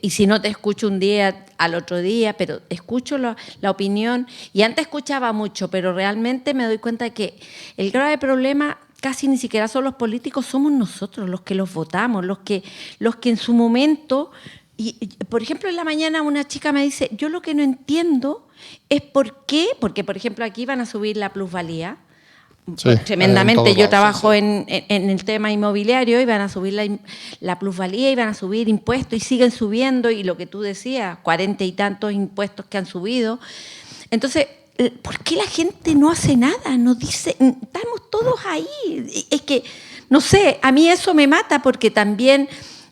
J: y si no te escucho un día, al otro día, pero escucho la opinión y antes escuchaba mucho, pero realmente me doy cuenta que el grave problema casi ni siquiera son los políticos, somos nosotros los que los votamos, los que en su momento... Y, por ejemplo, en la mañana una chica me dice, yo lo que no entiendo es por qué, porque, por ejemplo, aquí van a subir la plusvalía,
D: Sí,
J: tremendamente.
D: en todos
J: Yo
D: lados,
J: trabajo
D: sí,
J: en el tema inmobiliario y van a subir la plusvalía y van a subir impuestos y siguen subiendo, y lo que tú decías, 40 y tantos impuestos que han subido. Entonces, ¿por qué la gente no hace nada? No dice, estamos todos ahí. Es que, no sé, a mí eso me mata porque también...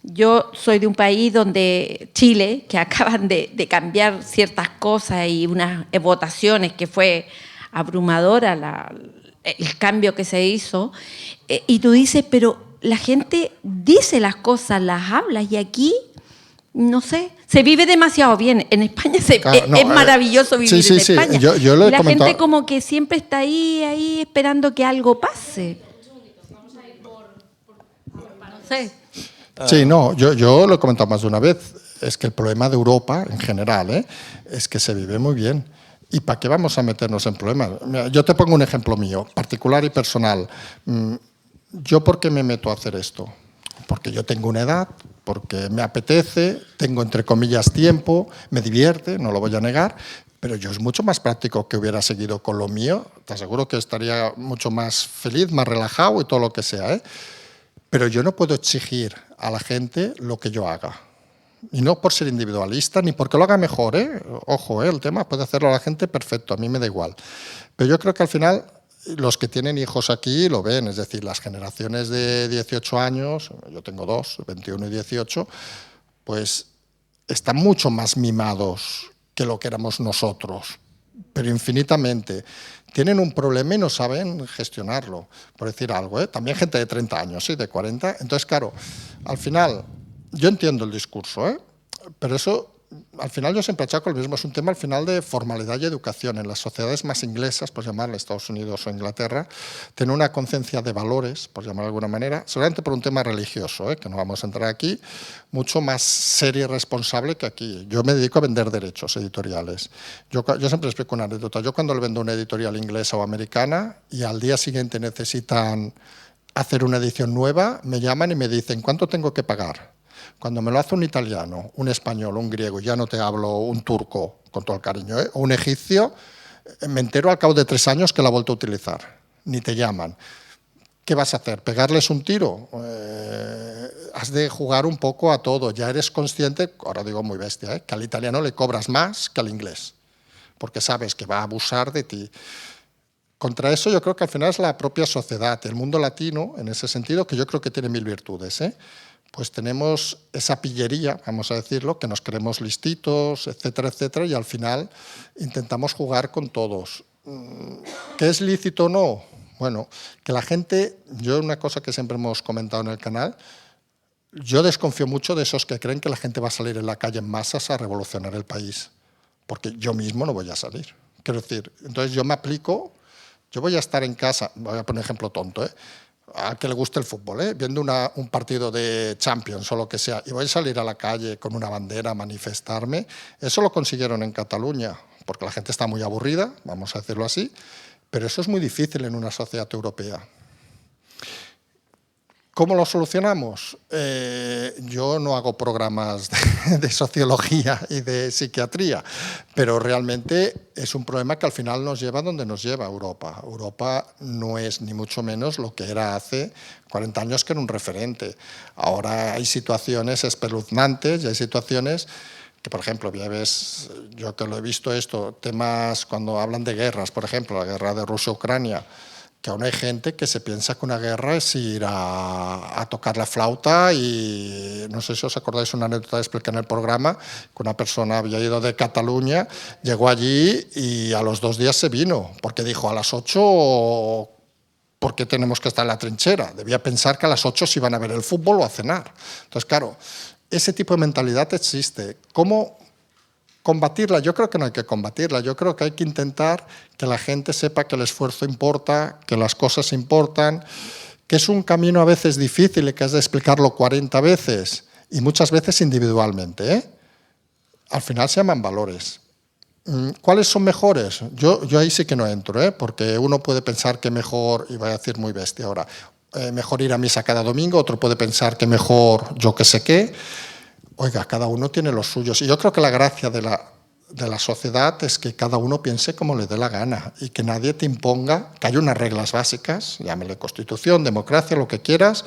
J: Yo soy de un país donde Chile, que acaban de cambiar ciertas cosas y unas votaciones que fue abrumadora el cambio que se hizo, y tú dices, pero la gente dice las cosas, las habla, y aquí, no sé, se vive demasiado bien. En España
D: Claro, no,
J: es maravilloso vivir
D: sí,
J: en
D: sí,
J: España.
D: yo lo he
J: Y la
D: comentado.
J: gente como que siempre está ahí esperando que algo pase. No sé.
D: Sí, no, yo lo he comentado más de una vez. Es que el problema de Europa, en general, es que se vive muy bien. ¿Y para qué vamos a meternos en problemas? Mira, yo te pongo un ejemplo mío, particular y personal. ¿Yo por qué me meto a hacer esto? Porque yo tengo una edad, porque me apetece, tengo, entre comillas, tiempo, me divierte, no lo voy a negar, pero yo es mucho más práctico que hubiera seguido con lo mío. Te aseguro que estaría mucho más feliz, más relajado y todo lo que sea, Pero yo no puedo exigir a la gente lo que yo haga. Y no por ser individualista, ni porque lo haga mejor, Ojo, el tema puede hacerlo la gente perfecto, a mí me da igual. Pero yo creo que al final los que tienen hijos aquí lo ven, es decir, las generaciones de 18 años, yo tengo dos, 21 y 18, pues están mucho más mimados que lo que éramos nosotros, pero infinitamente. Tienen un problema y no saben gestionarlo, por decir algo. También gente de 30 años, ¿sí? De 40. Entonces, claro, al final, yo entiendo el discurso, pero eso, al final yo siempre achaco el mismo. Es un tema al final de formalidad y educación. En las sociedades más inglesas, por llamarle Estados Unidos o Inglaterra, tienen una conciencia de valores, por llamarlo de alguna manera, seguramente por un tema religioso, que no vamos a entrar aquí, mucho más seria y responsable que aquí. Yo me dedico a vender derechos editoriales. Yo siempre explico una anécdota. Yo cuando le vendo una editorial inglesa o americana y al día siguiente necesitan hacer una edición nueva, me llaman y me dicen, ¿cuánto tengo que pagar? Cuando me lo hace un italiano, un español, un griego, ya no te hablo un turco, con todo el cariño, o un egipcio, me entero al cabo de 3 años que la ha vuelto a utilizar. Ni te llaman. ¿Qué vas a hacer? ¿Pegarles un tiro? Has de jugar un poco a todo. Ya eres consciente, ahora digo muy bestia, que al italiano le cobras más que al inglés, porque sabes que va a abusar de ti. Contra eso yo creo que al final es la propia sociedad, el mundo latino, en ese sentido, que yo creo que tiene 1000 virtudes, Pues tenemos esa pillería, vamos a decirlo, que nos creemos listitos, etcétera, etcétera, y al final intentamos jugar con todos. ¿Qué es lícito o no? Bueno, que la gente, yo una cosa que siempre hemos comentado en el canal, yo desconfío mucho de esos que creen que la gente va a salir en la calle en masas a revolucionar el país, porque yo mismo no voy a salir. Quiero decir, entonces yo me aplico, yo voy a estar en casa, voy a poner un ejemplo tonto, a que le guste el fútbol, viendo un partido de Champions o lo que sea, y voy a salir a la calle con una bandera a manifestarme, eso lo consiguieron en Cataluña, porque la gente está muy aburrida, vamos a decirlo así, pero eso es muy difícil en una sociedad europea. ¿Cómo lo solucionamos? Yo no hago programas de sociología y de psiquiatría, pero realmente es un problema que al final nos lleva donde nos lleva Europa. Europa no es ni mucho menos lo que era hace 40 años, que era un referente. Ahora hay situaciones espeluznantes y hay situaciones que, por ejemplo, ya ves, yo que lo he visto esto, temas cuando hablan de guerras, por ejemplo, la guerra de Rusia-Ucrania, que aún hay gente que se piensa que una guerra es ir a tocar la flauta y no sé si os acordáis una anécdota que expliqué en el programa, que una persona había ido de Cataluña, llegó allí y a los 2 días se vino, porque dijo a las 8, ¿por qué tenemos que estar en la trinchera? Debía pensar que a las 8 se iban a ver el fútbol o a cenar. Entonces, claro, ese tipo de mentalidad existe. ¿Cómo combatirla? Yo creo que no hay que combatirla, yo creo que hay que intentar que la gente sepa que el esfuerzo importa, que las cosas importan, que es un camino a veces difícil y que has de explicarlo 40 veces y muchas veces individualmente, ¿eh? Al final se llaman valores. ¿Cuáles son mejores? Yo ahí sí que no entro, ¿eh? Porque uno puede pensar que mejor, y voy a decir muy bestia ahora, mejor ir a misa cada domingo, otro puede pensar que mejor yo qué sé qué. Oiga, cada uno tiene los suyos. Y yo creo que la gracia de la sociedad es que cada uno piense como le dé la gana y que nadie te imponga, que haya unas reglas básicas, llámele constitución, democracia, lo que quieras,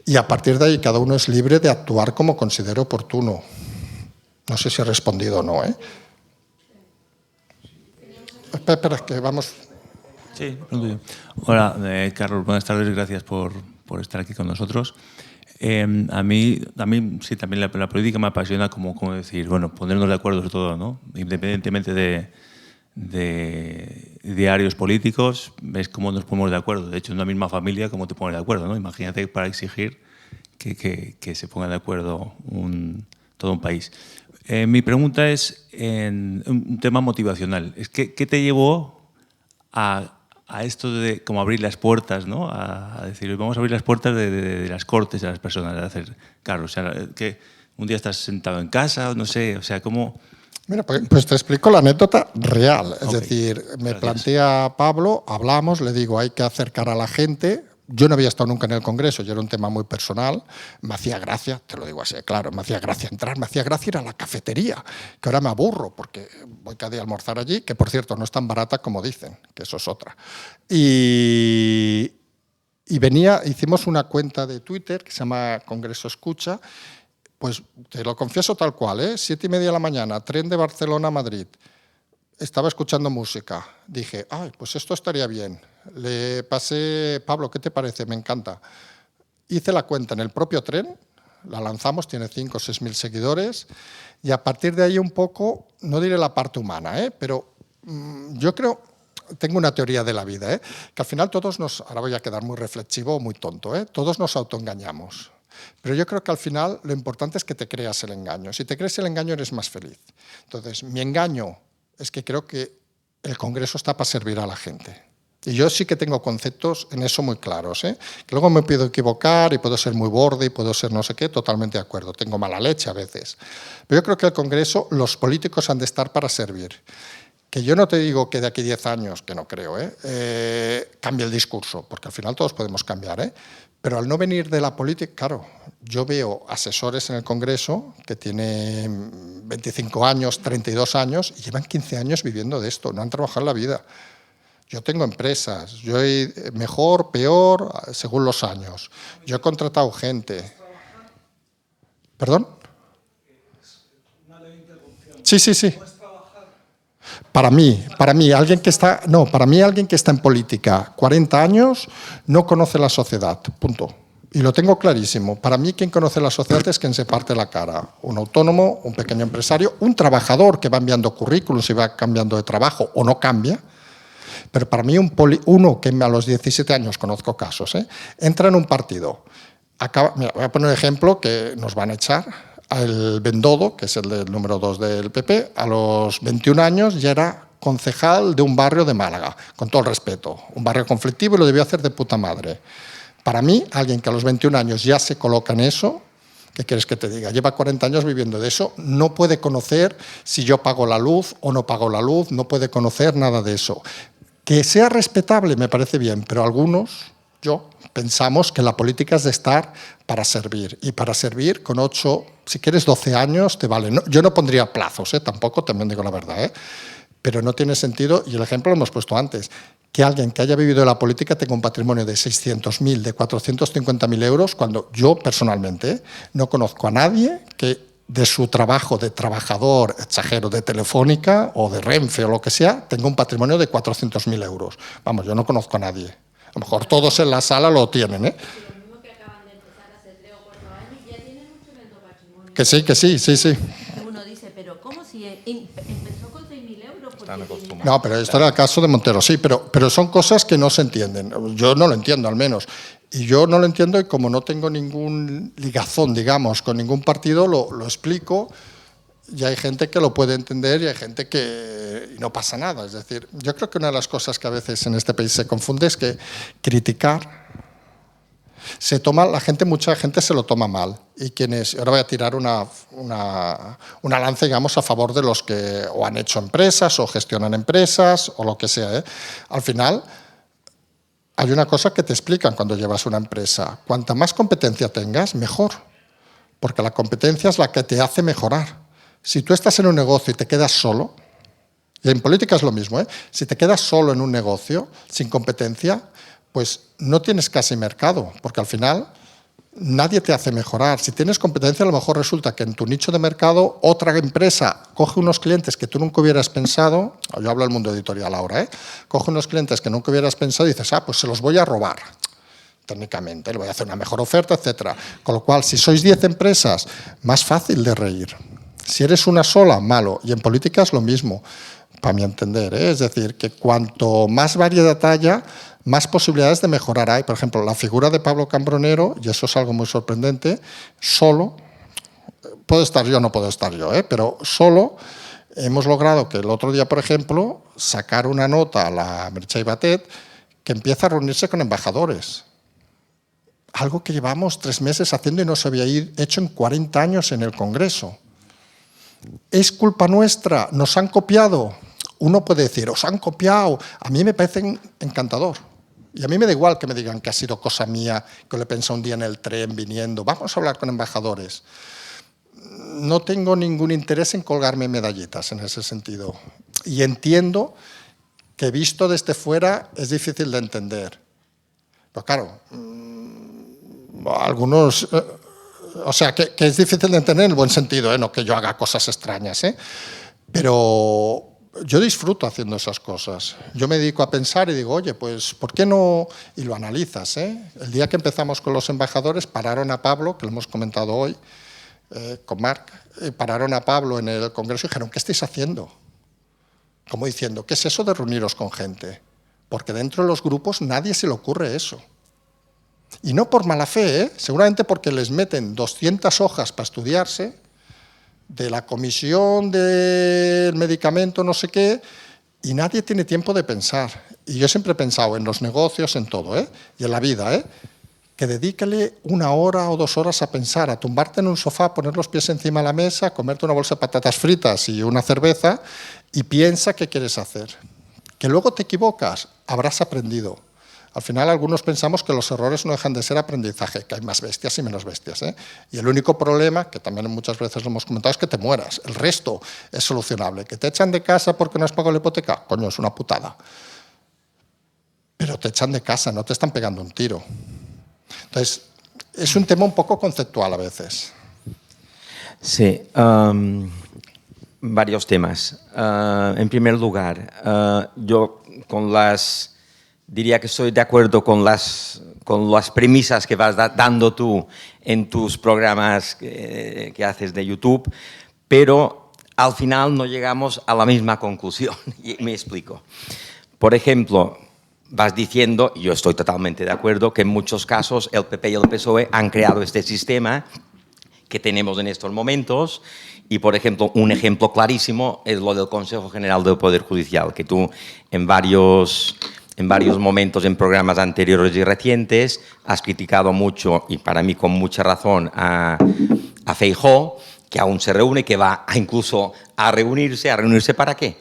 D: y a partir de ahí cada uno es libre de actuar como considere oportuno. No sé si he respondido o no, ¿eh? Espera, que vamos...
K: Sí, hola, Carlos, buenas tardes, gracias por estar aquí con nosotros. A mí sí, también la política me apasiona, como decir, bueno, ponernos de acuerdo sobre todo, ¿no? Independientemente de diarios políticos, ves cómo nos ponemos de acuerdo. De hecho, en una misma familia, cómo te pones de acuerdo, ¿no? Imagínate para exigir que se ponga de acuerdo todo un país. Mi pregunta es en un tema motivacional. ¿Qué te llevó a esto de como abrir las puertas, ¿no? A decir, vamos a abrir las puertas de las cortes a las personas, de hacer, claro, o sea, que un día estás sentado en casa, no sé, o sea, ¿cómo...?
D: Mira, pues te explico la anécdota real. Es decir, me plantea Pablo, hablamos, le digo, hay que acercar a la gente. Yo no había estado nunca en el Congreso, yo era un tema muy personal, me hacía gracia, te lo digo así, claro, me hacía gracia entrar, me hacía gracia ir a la cafetería, que ahora me aburro porque voy cada día a almorzar allí, que por cierto no es tan barata como dicen, que eso es otra. Y hicimos una cuenta de Twitter que se llama Congreso Escucha, pues te lo confieso tal cual, 7:30 de la mañana, tren de Barcelona a Madrid. Estaba escuchando música, dije, ay, pues esto estaría bien. Le pasé, Pablo, ¿qué te parece? Me encanta. Hice la cuenta en el propio tren, la lanzamos, tiene 5 o 6 mil seguidores, y a partir de ahí un poco, no diré la parte humana, pero yo creo, tengo una teoría de la vida, que al final todos ahora voy a quedar muy reflexivo, muy tonto, todos nos autoengañamos. Pero yo creo que al final lo importante es que te creas el engaño. Si te crees el engaño eres más feliz. Entonces, mi engaño es que creo que el Congreso está para servir a la gente. Y yo sí que tengo conceptos en eso muy claros, que luego me puedo equivocar y puedo ser muy borde y puedo ser no sé qué, totalmente de acuerdo. Tengo mala leche a veces. Pero yo creo que el Congreso, los políticos han de estar para servir. Que yo no te digo que de aquí 10 años, que no creo, cambie el discurso, porque al final todos podemos cambiar, pero al no venir de la política, claro, yo veo asesores en el Congreso que tienen 25 años, 32 años y llevan 15 años viviendo de esto, no han trabajado en la vida. Yo tengo empresas, yo he mejor, peor, según los años. Yo he contratado gente. ¿Perdón? Sí. Para mí, alguien que está en política 40 años no conoce la sociedad, punto. Y lo tengo clarísimo. Para mí, quien conoce la sociedad es quien se parte la cara. Un autónomo, un pequeño empresario, un trabajador que va enviando currículums y va cambiando de trabajo o no cambia. Pero para mí, uno que a los 17 años, conozco casos, entra en un partido. Mira, voy a poner un ejemplo que nos van a echar. El Bendodo, que es el del número 2 del PP, a los 21 años ya era concejal de un barrio de Málaga, con todo el respeto. Un barrio conflictivo y lo debió hacer de puta madre. Para mí, alguien que a los 21 años ya se coloca en eso, ¿qué quieres que te diga? Lleva 40 años viviendo de eso, no puede conocer si yo pago la luz o no pago la luz, no puede conocer nada de eso. Que sea respetable me parece bien, pero algunos, pensamos que la política es de estar para servir. Y para servir con 8, si quieres 12 años, te vale. No, yo no pondría plazos, tampoco, también digo la verdad, pero no tiene sentido, y el ejemplo lo hemos puesto antes, que alguien que haya vivido de la política tenga un patrimonio de 600.000, de 450.000 euros, cuando yo personalmente no conozco a nadie que de su trabajo de trabajador, exagero, de Telefónica o de Renfe o lo que sea, tenga un patrimonio de 400.000 euros. Vamos, yo no conozco a nadie. lo mejor todos en la sala lo tienen, ¿eh?
J: Lo mismo que acaban de empezar hace 3 o 4 años, ya tienen un tremendo patrimonio.
D: Que sí, sí.
J: Uno dice, pero ¿cómo si empezó con 6.000 euros?
D: No, pero esto era el caso de Montero, sí, pero son cosas que no se entienden. Yo no lo entiendo, al menos. Y yo no lo entiendo y como no tengo ningún ligazón, digamos, con ningún partido, lo explico y hay gente que lo puede entender y hay gente que y no pasa nada. Es decir, yo creo que una de las cosas que a veces en este país se confunde es que criticar mucha gente se lo toma mal. Y ahora voy a tirar una lanza, digamos, a favor de los que o han hecho empresas o gestionan empresas o lo que sea, ¿eh? Al final, hay una cosa que te explican cuando llevas una empresa. Cuanta más competencia tengas, mejor. Porque la competencia es la que te hace mejorar. Si tú estás en un negocio y te quedas solo, y en política es lo mismo, ¿eh? Si te quedas solo en un negocio, sin competencia, pues no tienes casi mercado, porque al final nadie te hace mejorar. Si tienes competencia, a lo mejor resulta que en tu nicho de mercado otra empresa coge unos clientes que tú nunca hubieras pensado, yo hablo del mundo editorial ahora, ¿eh? Coge unos clientes que nunca hubieras pensado y dices, pues se los voy a robar, técnicamente, le voy a hacer una mejor oferta, etcétera. Con lo cual, si sois 10 empresas, más fácil de reír. Si eres una sola, malo. Y en política es lo mismo, para mi entender, ¿eh? Es decir, que cuanto más variedad haya, más posibilidades de mejorar hay. Por ejemplo, la figura de Pablo Cambronero, y eso es algo muy sorprendente, solo, puedo estar yo, no puedo estar yo, pero solo hemos logrado que el otro día, por ejemplo, sacar una nota a la Meritxell Batet que empieza a reunirse con embajadores. Algo que llevamos 3 meses haciendo y no se había hecho en 40 años en el Congreso. ¿Es culpa nuestra? ¿Nos han copiado? Uno puede decir, os han copiado. A mí me parece encantador. Y a mí me da igual que me digan que ha sido cosa mía, que lo he pensado un día en el tren viniendo. Vamos a hablar con embajadores. No tengo ningún interés en colgarme medallitas en ese sentido. Y entiendo que visto desde fuera es difícil de entender. Pero claro, algunos... O sea, que es difícil de entender en el buen sentido, no que yo haga cosas extrañas, pero yo disfruto haciendo esas cosas. Yo me dedico a pensar y digo, oye, pues, ¿por qué no? Y lo analizas, El día que empezamos con los embajadores, pararon a Pablo, que lo hemos comentado hoy, con Marc, pararon a Pablo en el Congreso y dijeron, ¿qué estáis haciendo? Como diciendo, ¿qué es eso de reuniros con gente? Porque dentro de los grupos nadie se le ocurre eso. Y no por mala fe, seguramente porque les meten 200 hojas para estudiarse, de la comisión del medicamento no sé qué, y nadie tiene tiempo de pensar. Y yo siempre he pensado en los negocios, en todo, y en la vida, que dedícale 1 hora o 2 horas a pensar, a tumbarte en un sofá, poner los pies encima de la mesa, comerte una bolsa de patatas fritas y una cerveza, y piensa qué quieres hacer. Que luego te equivocas, habrás aprendido. Al final, algunos pensamos que los errores no dejan de ser aprendizaje, que hay más bestias y menos bestias, Y el único problema, que también muchas veces lo hemos comentado, es que te mueras. El resto es solucionable. ¿Que te echan de casa porque no has pagado la hipoteca? Coño, es una putada. Pero te echan de casa, no te están pegando un tiro. Entonces, es un tema un poco conceptual a veces.
H: Sí, varios temas. En primer lugar, yo diría que estoy de acuerdo con las premisas que vas dando tú en tus programas que haces de YouTube, pero al final no llegamos a la misma conclusión. Y me explico. Por ejemplo, vas diciendo, y yo estoy totalmente de acuerdo, que en muchos casos el PP y el PSOE han creado este sistema que tenemos en estos momentos. Y, por ejemplo, un ejemplo clarísimo es lo del Consejo General del Poder Judicial, que tú en varios momentos en programas anteriores y recientes has criticado mucho, y para mí con mucha razón, a Feijóo, que aún se reúne, que va incluso a reunirse ¿para qué?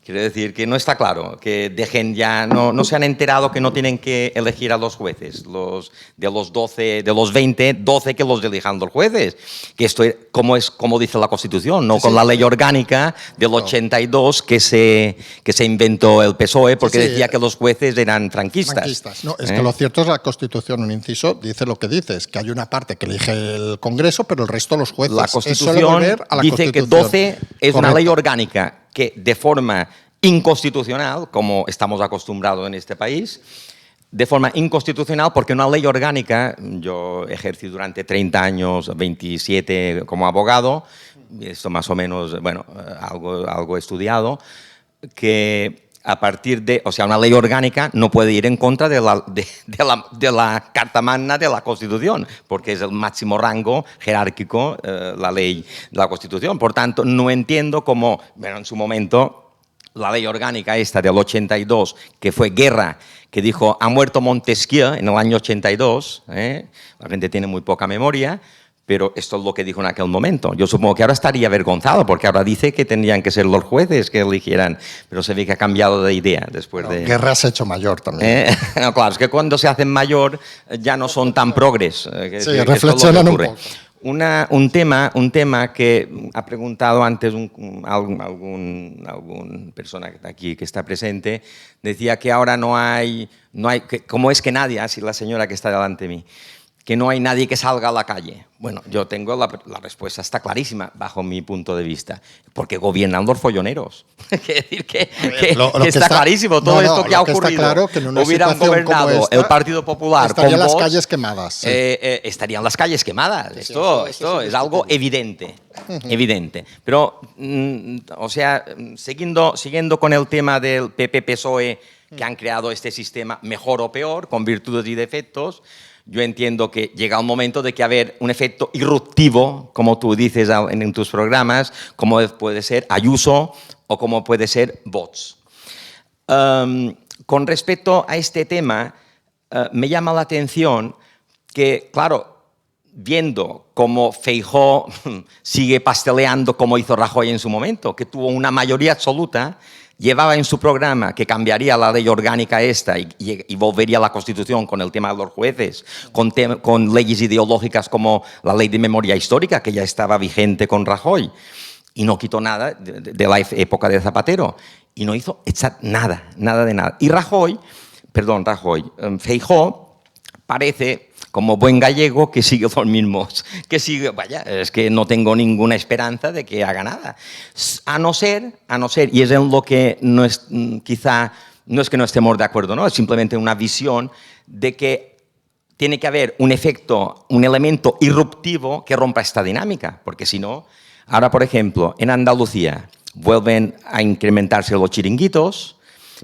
H: Quiero decir que no está claro, que dejen ya, no se han enterado que no tienen que elegir a los jueces, de los 20, 12 que los elijan los jueces, que esto es como dice la Constitución, no con la ley orgánica del 82 que se inventó el PSOE porque decía que los jueces eran franquistas.
D: No, es que lo cierto es la Constitución, un inciso, dice lo que dice, es que hay una parte que elige el Congreso, pero el resto los jueces.
H: La Constitución dice que 12 es una ley orgánica que de forma inconstitucional, como estamos acostumbrados en este país, de forma inconstitucional porque una ley orgánica, yo ejercí durante 30 años, 27 como abogado, esto más o menos, bueno, algo estudiado, que a partir de, o sea, una ley orgánica no puede ir en contra de la Carta Magna de la Constitución, porque es el máximo rango jerárquico, la ley de la Constitución. Por tanto, no entiendo cómo, bueno, en su momento, la ley orgánica esta del 82, que fue Guerra, que dijo, ha muerto Montesquieu en el año 82, la gente tiene muy poca memoria, pero esto es lo que dijo en aquel momento. Yo supongo que ahora estaría avergonzado, porque ahora dice que tendrían que ser los jueces que eligieran, pero se ve que ha cambiado de idea después de...
D: Guerra se ha hecho mayor también.
H: No, claro, es que cuando se hacen mayor ya no son tan progres.
D: Sí, reflexionan un poco.
H: Un tema que ha preguntado antes algún persona aquí que está presente, decía que ahora no hay ¿cómo es que nadie, así la señora que está delante de mí, que no hay nadie que salga a la calle? Bueno, yo tengo la respuesta, está clarísima bajo mi punto de vista, porque gobiernan los folloneros. Quiere decir que está clarísimo, todo esto que ha ocurrido,
D: claro, que en una
H: hubiera gobernado esta, el Partido Popular
D: estarían
H: con
D: las
H: Vox,
D: calles quemadas. Sí.
H: Estarían las calles quemadas. Esto es algo evidente, evidente. Pero, o sea, siguiendo con el tema del PP-PSOE, que han creado este sistema mejor o peor, con virtudes y defectos, yo entiendo que llega un momento de que haber un efecto irruptivo, como tú dices en tus programas, como puede ser Ayuso o como puede ser Vox. Con respecto a este tema, me llama la atención que, claro, viendo cómo Feijóo sigue pasteleando como hizo Rajoy en su momento, que tuvo una mayoría absoluta, llevaba en su programa que cambiaría la ley orgánica esta y volvería a la Constitución con el tema de los jueces, con leyes ideológicas como la ley de memoria histórica, que ya estaba vigente con Rajoy, y no quitó nada de la época de Zapatero, y no hizo nada de nada. Y Feijóo parece, como buen gallego, que sigue los mismos, es que no tengo ninguna esperanza de que haga nada. A no ser, y es en lo que quizá no es que no estemos de acuerdo, ¿no? Es simplemente una visión de que tiene que haber un efecto, un elemento irruptivo que rompa esta dinámica, porque si no, ahora por ejemplo, en Andalucía vuelven a incrementarse los chiringuitos.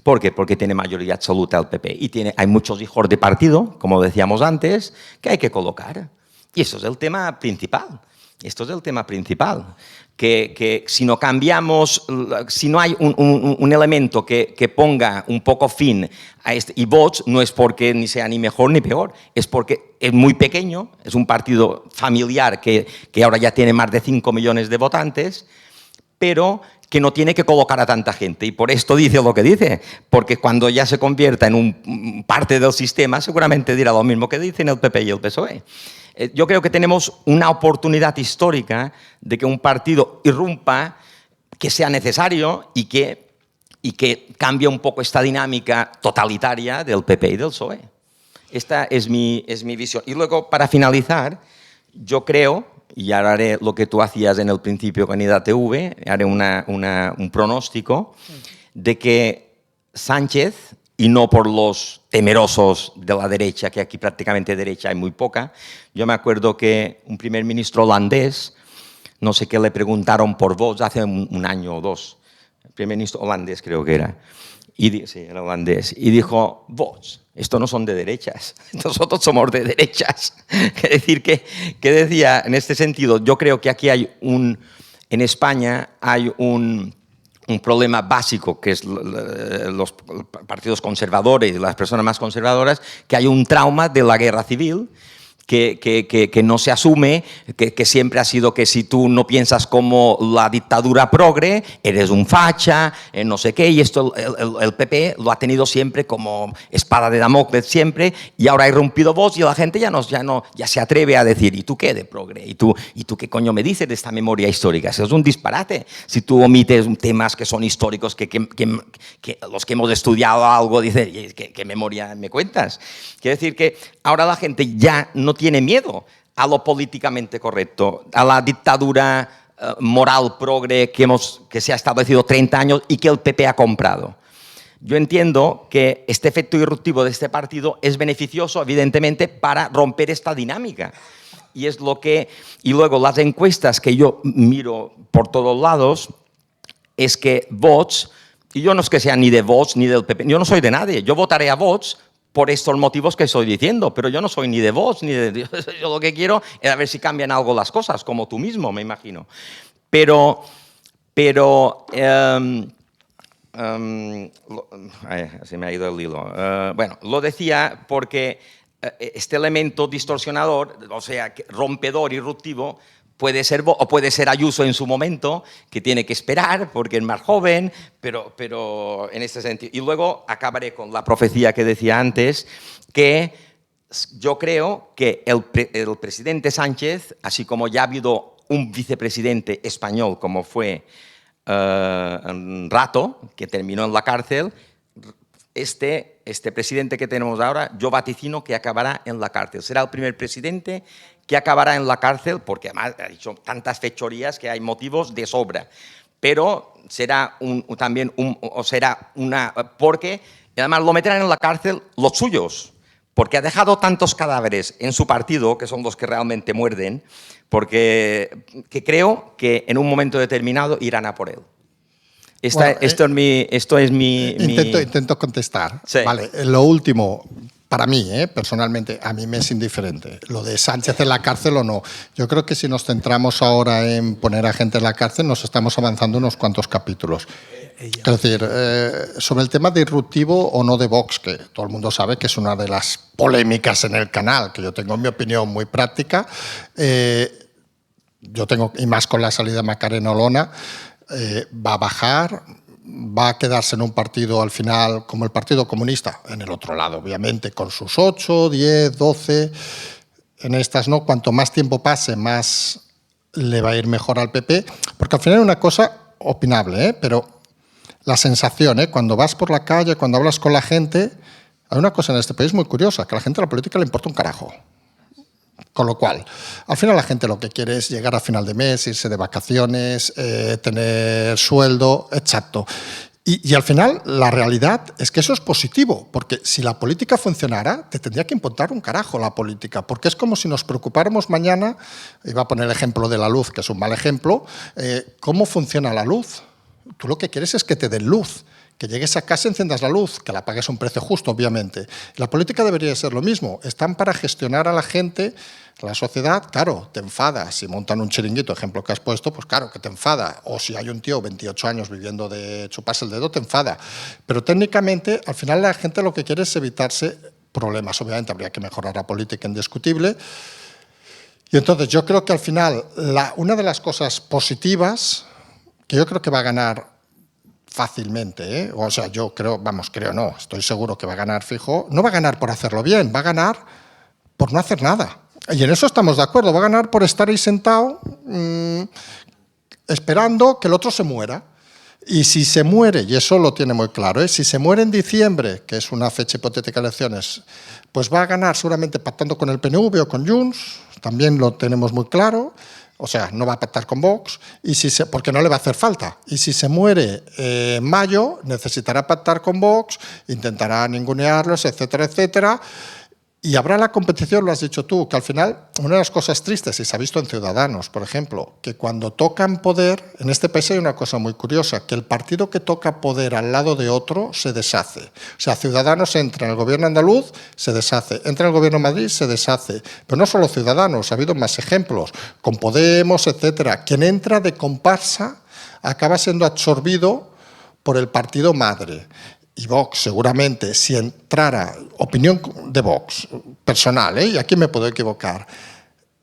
H: ¿Por qué? Porque tiene mayoría absoluta el PP y hay muchos hijos de partido, como decíamos antes, que hay que colocar. Y eso es el tema principal. Que si no cambiamos, si no hay un elemento que ponga un poco fin a este, y Vox no es porque ni sea ni mejor ni peor, es porque es muy pequeño, es un partido familiar que ahora ya tiene más de 5 millones de votantes, pero que no tiene que colocar a tanta gente. Y por esto dice lo que dice, porque cuando ya se convierta en un parte del sistema, seguramente dirá lo mismo que dicen el PP y el PSOE. Yo creo que tenemos una oportunidad histórica de que un partido irrumpa, que sea necesario y que cambie un poco esta dinámica totalitaria del PP y del PSOE. Esta es mi visión. Y luego, para finalizar, yo creo, y ahora haré lo que tú hacías en el principio con IDATV, haré un pronóstico de que Sánchez, y no por los temerosos de la derecha, que aquí prácticamente derecha hay muy poca. Yo me acuerdo que un primer ministro holandés, no sé qué le preguntaron por Vox hace un año o dos, el primer ministro holandés creo que era, sí, era holandés, y dijo, Vox, estos no son de derechas, nosotros somos de derechas. Es decir, que decía, en este sentido, yo creo que aquí en España hay un problema básico, que es los partidos conservadores y las personas más conservadoras, que hay un trauma de la guerra civil que no se asume, que siempre ha sido que si tú no piensas como la dictadura progre, eres un facha, no sé qué, y esto el PP lo ha tenido siempre como espada de Damocles siempre, y ahora ha irrumpido Vox y la gente ya se atreve a decir, ¿y tú qué de progre? ¿Y tú qué coño me dices de esta memoria histórica? Eso es un disparate. Si tú omites temas que son históricos, que los que hemos estudiado algo, dices, ¿qué memoria me cuentas? Quiere decir que ahora la gente ya no tiene miedo a lo políticamente correcto, a la dictadura moral progre que se ha establecido 30 años y que el PP ha comprado. yo entiendo que este efecto irruptivo de este partido es beneficioso, evidentemente, para romper esta dinámica. Y es lo que, y luego las encuestas que yo miro por todos lados, es que Vox, y yo no es que sea ni de Vox ni del PP, yo no soy de nadie, yo votaré a Vox por estos motivos que estoy diciendo, pero yo no soy ni de Vox ni de... Yo lo que quiero es a ver si cambian algo las cosas, como tú mismo, me imagino. Pero se me ha ido el hilo. Bueno, lo decía porque este elemento distorsionador, o sea, rompedor, irruptivo, puede ser Ayuso en su momento, que tiene que esperar porque es más joven, pero en este sentido. Y luego acabaré con la profecía que decía antes, que yo creo que el presidente Sánchez, así como ya ha habido un vicepresidente español como fue Rato, que terminó en la cárcel, este presidente que tenemos ahora, yo vaticino que acabará en la cárcel. Será el primer presidente que acabará en la cárcel, porque además ha dicho tantas fechorías que hay motivos de sobra. Pero será porque además lo meterán en la cárcel los suyos, porque ha dejado tantos cadáveres en su partido, que son los que realmente muerden, porque creo que en un momento determinado irán a por él. Esto es mi...
D: Intento contestar.
H: Sí.
D: Vale, lo último, para mí, personalmente, a mí me es indiferente. Lo de Sánchez en la cárcel o no. Yo creo que si nos centramos ahora en poner a gente en la cárcel, nos estamos avanzando unos cuantos capítulos. Es decir, sobre el tema de irruptivo o no de Vox, que todo el mundo sabe que es una de las polémicas en el canal, que yo tengo mi opinión muy práctica, yo tengo, y más con la salida de Macarena Olona, va a bajar, va a quedarse en un partido al final como el Partido Comunista, en el otro lado, obviamente, con sus 8, 10, 12, en estas no, cuanto más tiempo pase, más le va a ir mejor al PP, porque al final es una cosa opinable, pero la sensación, cuando vas por la calle, cuando hablas con la gente, hay una cosa en este país muy curiosa, que a la gente de la política le importa un carajo. Con lo cual, al final la gente lo que quiere es llegar a final de mes, irse de vacaciones, tener sueldo, exacto. Y al final la realidad es que eso es positivo, porque si la política funcionara, te tendría que importar un carajo la política, porque es como si nos preocupáramos mañana, iba a poner el ejemplo de la luz, que es un mal ejemplo, ¿cómo funciona la luz? Tú lo que quieres es que te den luz, que llegues a casa y enciendas la luz, que la pagues a un precio justo, obviamente. La política debería ser lo mismo. Están para gestionar a la gente, la sociedad. Claro, te enfada. Si montan un chiringuito, ejemplo que has puesto, pues claro que te enfada. O si hay un tío 28 años viviendo de chuparse el dedo, te enfada. Pero técnicamente, al final la gente lo que quiere es evitarse problemas. Obviamente habría que mejorar la política, indiscutible. Y entonces yo creo que al final una de las cosas positivas, que yo creo que va a ganar fácilmente, o sea, yo creo, no, estoy seguro que va a ganar fijo, no va a ganar por hacerlo bien, va a ganar por no hacer nada. Y en eso estamos de acuerdo, va a ganar por estar ahí sentado esperando que el otro se muera. Y si se muere, y eso lo tiene muy claro, si se muere en diciembre, que es una fecha hipotética de elecciones, pues va a ganar seguramente pactando con el PNV o con Junts, también lo tenemos muy claro. O sea, no va a pactar con Vox, porque no le va a hacer falta. Y si se muere en mayo, necesitará pactar con Vox, intentará ningunearlos, etcétera, etcétera. Y habrá la competición, lo has dicho tú, que al final, una de las cosas tristes, y se ha visto en Ciudadanos, por ejemplo, que cuando tocan poder, en este país hay una cosa muy curiosa, que el partido que toca poder al lado de otro se deshace. O sea, Ciudadanos entra en el gobierno andaluz, se deshace, entra en el gobierno de Madrid, se deshace. Pero no solo Ciudadanos, ha habido más ejemplos, con Podemos, etcétera. Quien entra de comparsa acaba siendo absorbido por el partido madre. Y Vox, seguramente, si entrara, opinión de Vox, personal, y aquí me puedo equivocar,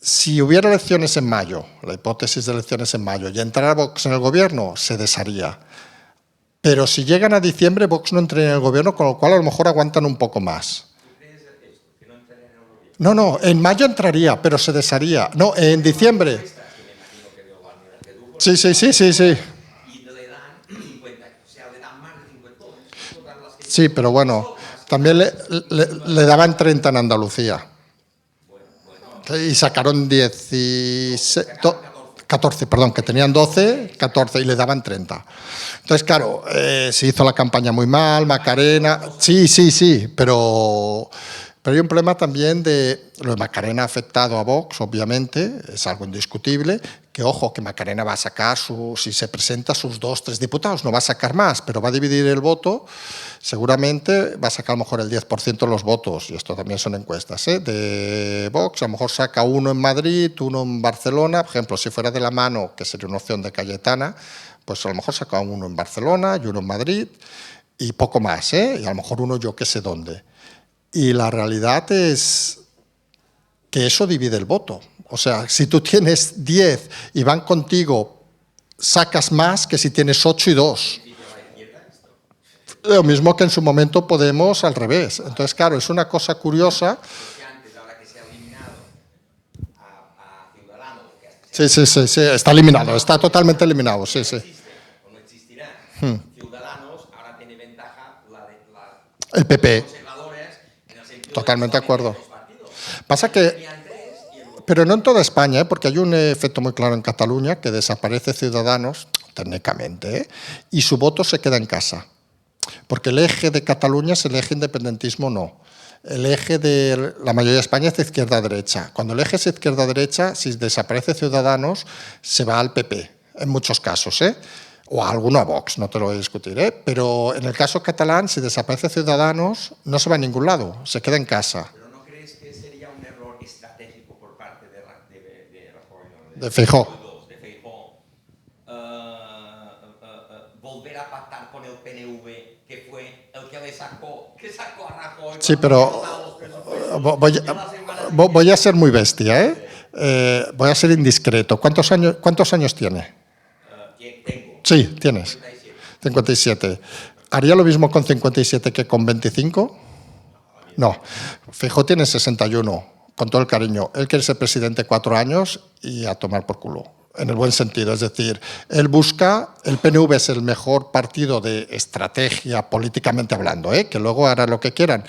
D: si hubiera elecciones en mayo, la hipótesis de elecciones en mayo, y entrara Vox en el gobierno, se desharía. Pero si llegan a diciembre, Vox no entraría en el gobierno, con lo cual a lo mejor aguantan un poco más. No, en mayo entraría, pero se desharía. No, en diciembre. Sí. Sí, pero bueno, también le daban 30 en Andalucía. Y sacaron 16, 14, perdón, que tenían 12, 14 y le daban 30. Entonces, claro, se hizo la campaña muy mal, Macarena, sí, pero hay un problema también de lo de Macarena ha afectado a Vox, obviamente, es algo indiscutible, que ojo, que Macarena va a sacar, si se presenta, sus 2, 3 diputados, no va a sacar más, pero va a dividir el voto, seguramente va a sacar a lo mejor el 10% de los votos, y esto también son encuestas, de Vox, a lo mejor saca uno en Madrid, uno en Barcelona, por ejemplo, si fuera de la mano, que sería una opción de Cayetana, pues a lo mejor saca uno en Barcelona y uno en Madrid, y poco más, y a lo mejor uno yo qué sé dónde. Y la realidad es que eso divide el voto. O sea, si tú tienes 10 y van contigo, sacas más que si tienes 8 y 2. Lo mismo que en su momento Podemos al revés. Entonces, claro, es una cosa curiosa. Sí, está eliminado, está totalmente eliminado, sí. El PP. Totalmente de acuerdo. Pasa que, pero no en toda España, porque hay un efecto muy claro en Cataluña, que desaparece Ciudadanos, técnicamente, y su voto se queda en casa. Porque el eje de Cataluña es el eje independentismo, no. El eje de la mayoría de España es de izquierda a derecha. Cuando el eje es izquierda a derecha, si desaparece Ciudadanos, se va al PP, en muchos casos, o a alguno a Vox, no te lo voy a discutir, pero en el caso catalán, si desaparece Ciudadanos, no se va a ningún lado, se queda en casa.
H: ¿Pero no crees que sería un error estratégico por parte de Rajoy?
D: De Feijóo.
H: Volver a pactar con el PNV, que fue el que sacó a Rajoy.
D: Sí, pero voy a ser muy bestia, voy a ser indiscreto. ¿Cuántos años tiene? Sí, tienes. 57. ¿Haría lo mismo con 57 que con 25? No. Feijóo tiene 61, con todo el cariño. Él quiere ser presidente 4 años y a tomar por culo, en el buen sentido. Es decir, él busca, el PNV es el mejor partido de estrategia políticamente hablando, que luego hará lo que quieran,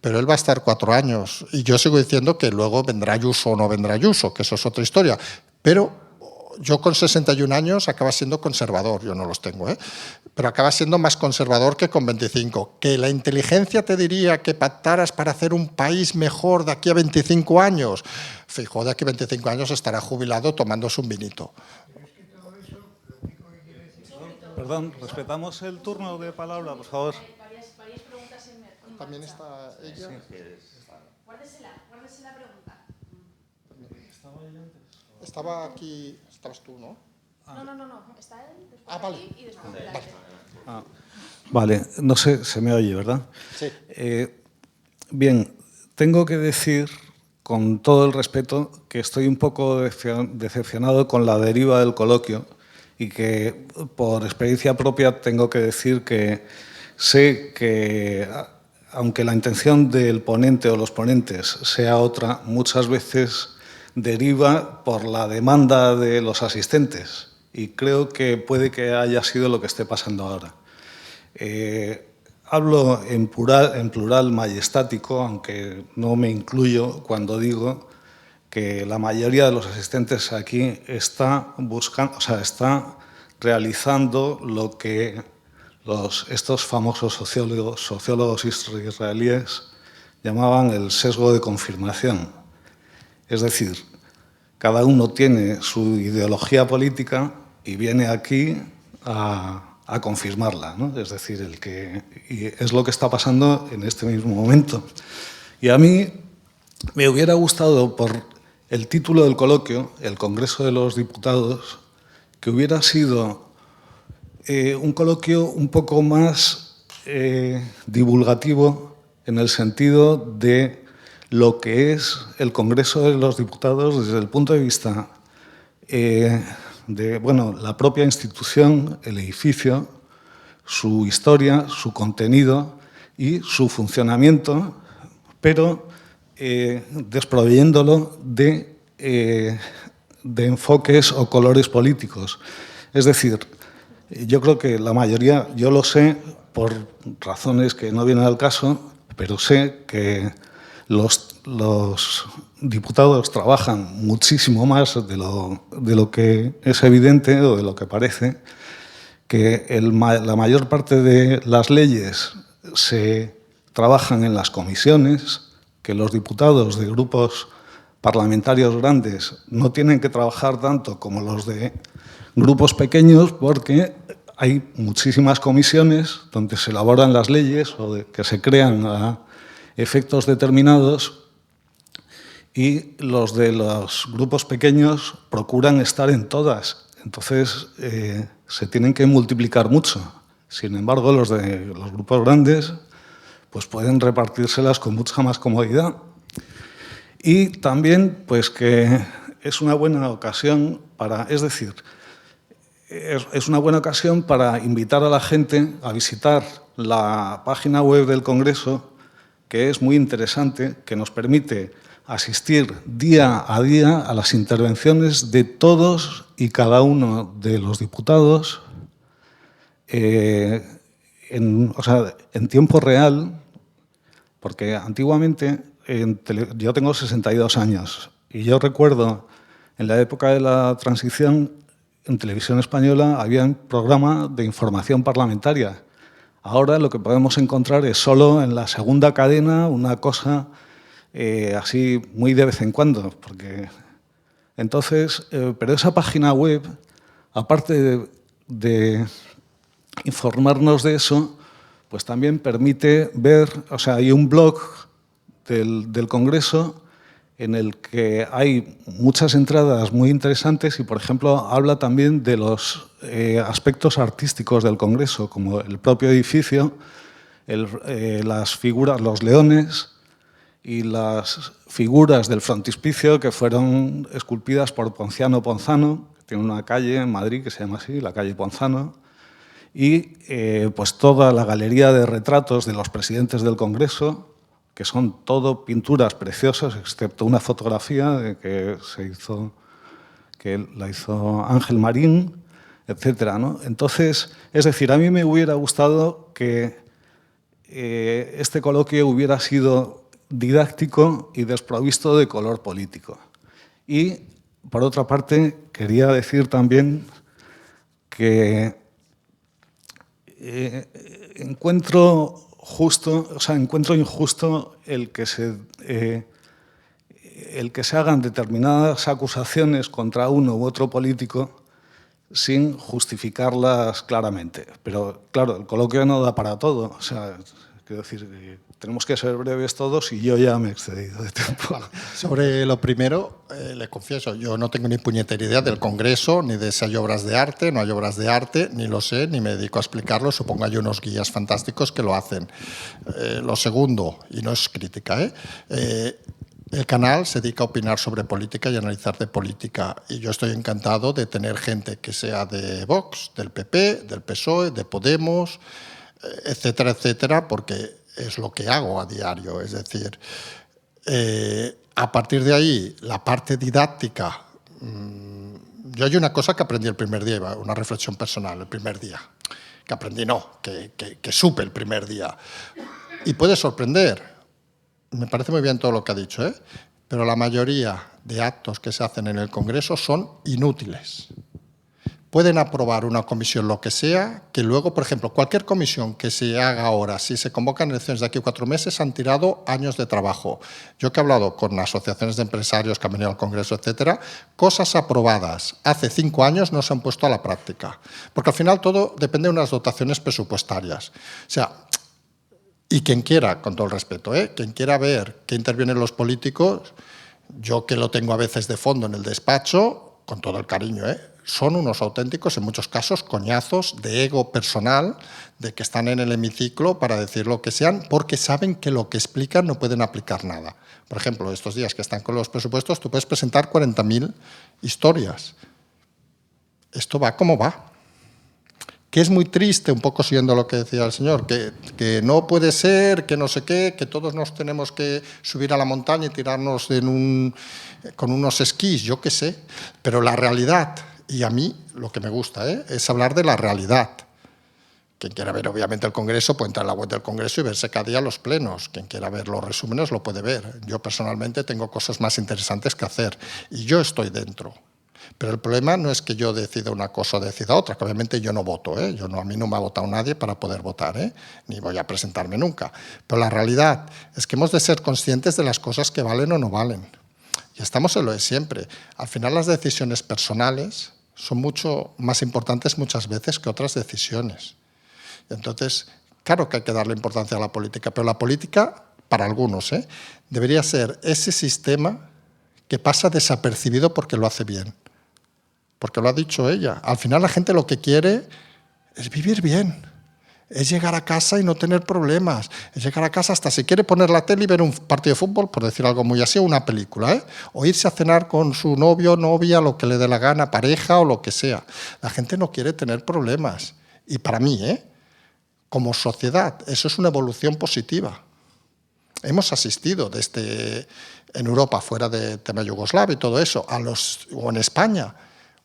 D: pero él va a estar 4 años. Y yo sigo diciendo que luego vendrá Ayuso o no vendrá Ayuso, que eso es otra historia. Pero yo con 61 años acaba siendo conservador, yo no los tengo, pero acaba siendo más conservador que con 25. Que la inteligencia te diría que pactaras para hacer un país mejor de aquí a 25 años. Feijóo de aquí a 25 años estará jubilado tomándose un vinito.
G: Perdón, respetamos el turno de palabra, por favor.
D: También está ella.
B: Guárdese la pregunta.
D: Estaba aquí, estabas tú, ¿no?
B: No. Está él, después
D: vale.
B: aquí y después
G: Vale, no sé, se me oye, ¿verdad?
D: Sí.
G: Bien, tengo que decir, con todo el respeto, que estoy un poco decepcionado con la deriva del coloquio y que, por experiencia propia, tengo que decir que sé que, aunque la intención del ponente o los ponentes sea otra, muchas veces deriva por la demanda de los asistentes y creo que puede que haya sido lo que esté pasando ahora. Hablo en plural majestático, aunque no me incluyo cuando digo que la mayoría de los asistentes aquí está realizando lo que estos famosos sociólogos israelíes llamaban el sesgo de confirmación. Es decir, cada uno tiene su ideología política y viene aquí a confirmarla, ¿no? Es decir, y es lo que está pasando en este mismo momento. Y a mí me hubiera gustado, por el título del coloquio, el Congreso de los Diputados, que hubiera sido un coloquio un poco más divulgativo en el sentido de lo que es el Congreso de los Diputados desde el punto de vista de la propia institución, el edificio, su historia, su contenido y su funcionamiento, pero desproveyéndolo de enfoques o colores políticos. Es decir, yo creo que la mayoría, yo lo sé por razones que no vienen al caso, pero sé que los diputados trabajan muchísimo más de lo que es evidente o de lo que parece, que la mayor parte de las leyes se trabajan en las comisiones, que los diputados de grupos parlamentarios grandes no tienen que trabajar tanto como los de grupos pequeños porque hay muchísimas comisiones donde se elaboran las leyes o que se crean a efectos determinados y los de los grupos pequeños procuran estar en todas. Entonces, se tienen que multiplicar mucho. Sin embargo, los de los grupos grandes pues pueden repartírselas con mucha más comodidad. Y también, pues que es una buena ocasión para, es decir, es una buena ocasión para invitar a la gente a visitar la página web del Congreso, que es muy interesante, que nos permite asistir día a día a las intervenciones de todos y cada uno de los diputados en tiempo real, porque antiguamente, yo tengo 62 años, y yo recuerdo en la época de la transición, en Televisión Española había un programa de información parlamentaria. Ahora lo que podemos encontrar es solo en la segunda cadena una cosa así muy de vez en cuando. Pero esa página web, aparte de informarnos de eso, pues también permite ver, hay un blog del Congreso en el que hay muchas entradas muy interesantes y, por ejemplo, habla también de los aspectos artísticos del Congreso, como el propio edificio, las figuras, los leones y las figuras del frontispicio que fueron esculpidas por Ponciano Ponzano, que tiene una calle en Madrid que se llama así, la calle Ponzano, y pues toda la galería de retratos de los presidentes del Congreso, que son todo pinturas preciosas, excepto una fotografía que la hizo Ángel Marín, etcétera, ¿no? Entonces, es decir, a mí me hubiera gustado que este coloquio hubiera sido didáctico y desprovisto de color político. Y, por otra parte, quería decir también que encuentro injusto el que se hagan determinadas acusaciones contra uno u otro político sin justificarlas claramente. Pero, claro, el coloquio no da para todo. Quiero decir, tenemos que ser breves todos y yo ya me he excedido de tiempo.
D: Sobre lo primero, le confieso, yo no tengo ni puñetera idea del Congreso, ni de si hay obras de arte, no hay obras de arte, ni lo sé, ni me dedico a explicarlo. Supongo hay unos guías fantásticos que lo hacen. Lo segundo, y no es crítica, el canal se dedica a opinar sobre política y analizar de política. Y yo estoy encantado de tener gente que sea de Vox, del PP, del PSOE, de Podemos, etcétera, etcétera, porque es lo que hago a diario. Es decir, a partir de ahí, la parte didáctica, yo hay una cosa que aprendí el primer día, una reflexión personal el primer día, que aprendí que supe el primer día. Y puede sorprender, me parece muy bien todo lo que ha dicho, pero la mayoría de actos que se hacen en el Congreso son inútiles. Pueden aprobar una comisión lo que sea, que luego, por ejemplo, cualquier comisión que se haga ahora, si se convocan elecciones de aquí a 4 meses, han tirado años de trabajo. Yo que he hablado con asociaciones de empresarios que han venido al Congreso, etcétera, cosas aprobadas hace 5 años no se han puesto a la práctica. Porque al final todo depende de unas dotaciones presupuestarias. Y quien quiera, con todo el respeto, quien quiera ver qué intervienen los políticos, yo que lo tengo a veces de fondo en el despacho, con todo el cariño, son unos auténticos, en muchos casos, coñazos de ego personal, de que están en el hemiciclo para decir lo que sean, porque saben que lo que explican no pueden aplicar nada. Por ejemplo, estos días que están con los presupuestos, tú puedes presentar 40.000 historias. Esto va como va. Que es muy triste, un poco siguiendo lo que decía el señor, que no puede ser, que no sé qué, que todos nos tenemos que subir a la montaña y tirarnos con unos esquís, yo qué sé. Pero la realidad, y a mí lo que me gusta, es hablar de la realidad. Quien quiera ver, obviamente, el Congreso puede entrar en la web del Congreso y verse cada día los plenos. Quien quiera ver los resúmenes lo puede ver. Yo, personalmente, tengo cosas más interesantes que hacer y yo estoy dentro. Pero el problema no es que yo decida una cosa o decida otra, que obviamente yo no voto, ¿eh? A mí no me ha votado nadie para poder votar, ¿eh? Ni voy a presentarme nunca. Pero la realidad es que hemos de ser conscientes de las cosas que valen o no valen. Y estamos en lo de siempre. Al final, las decisiones personales son mucho más importantes muchas veces que otras decisiones. Entonces, claro que hay que darle importancia a la política, pero la política, para algunos, debería ser ese sistema que pasa desapercibido porque lo hace bien. Porque lo ha dicho ella. Al final la gente lo que quiere es vivir bien, es llegar a casa y no tener problemas, es llegar a casa hasta si quiere poner la tele y ver un partido de fútbol, por decir algo muy así, o una película, o irse a cenar con su novio, novia, lo que le dé la gana, pareja o lo que sea. La gente no quiere tener problemas. Y para mí, como sociedad, eso es una evolución positiva. Hemos asistido desde en Europa, fuera de tema Yugoslavia y todo eso, o en España.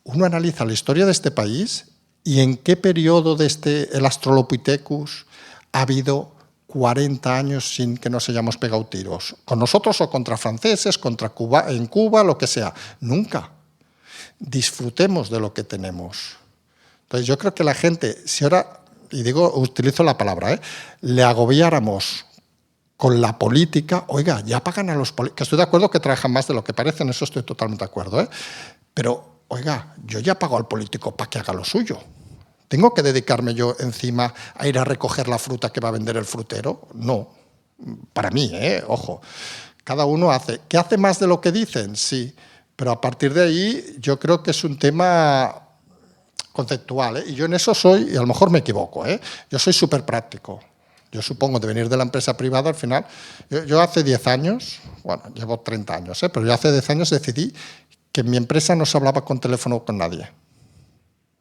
D: Uno analiza la historia de este país y en qué periodo desde el Australopithecus ha habido 40 años sin que nos hayamos pegado tiros. Con nosotros o contra franceses, contra Cuba, en Cuba, lo que sea. Nunca. Disfrutemos de lo que tenemos. Entonces yo creo que la gente, si ahora, y digo, utilizo la palabra, le agobiáramos con la política, oiga, ya pagan a los políticos, que estoy de acuerdo que trabajan más de lo que parecen, eso estoy totalmente de acuerdo, pero, oiga, yo ya pago al político para que haga lo suyo. ¿Tengo que dedicarme yo encima a ir a recoger la fruta que va a vender el frutero? No, para mí, ojo, cada uno hace. ¿Qué hace más de lo que dicen? Sí, pero a partir de ahí yo creo que es un tema conceptual, y yo en eso soy, y a lo mejor me equivoco, yo soy súper práctico. Yo supongo de venir de la empresa privada, al final, yo hace 10 años, bueno, llevo 30 años, pero yo hace 10 años decidí que en mi empresa no se hablaba con teléfono con nadie.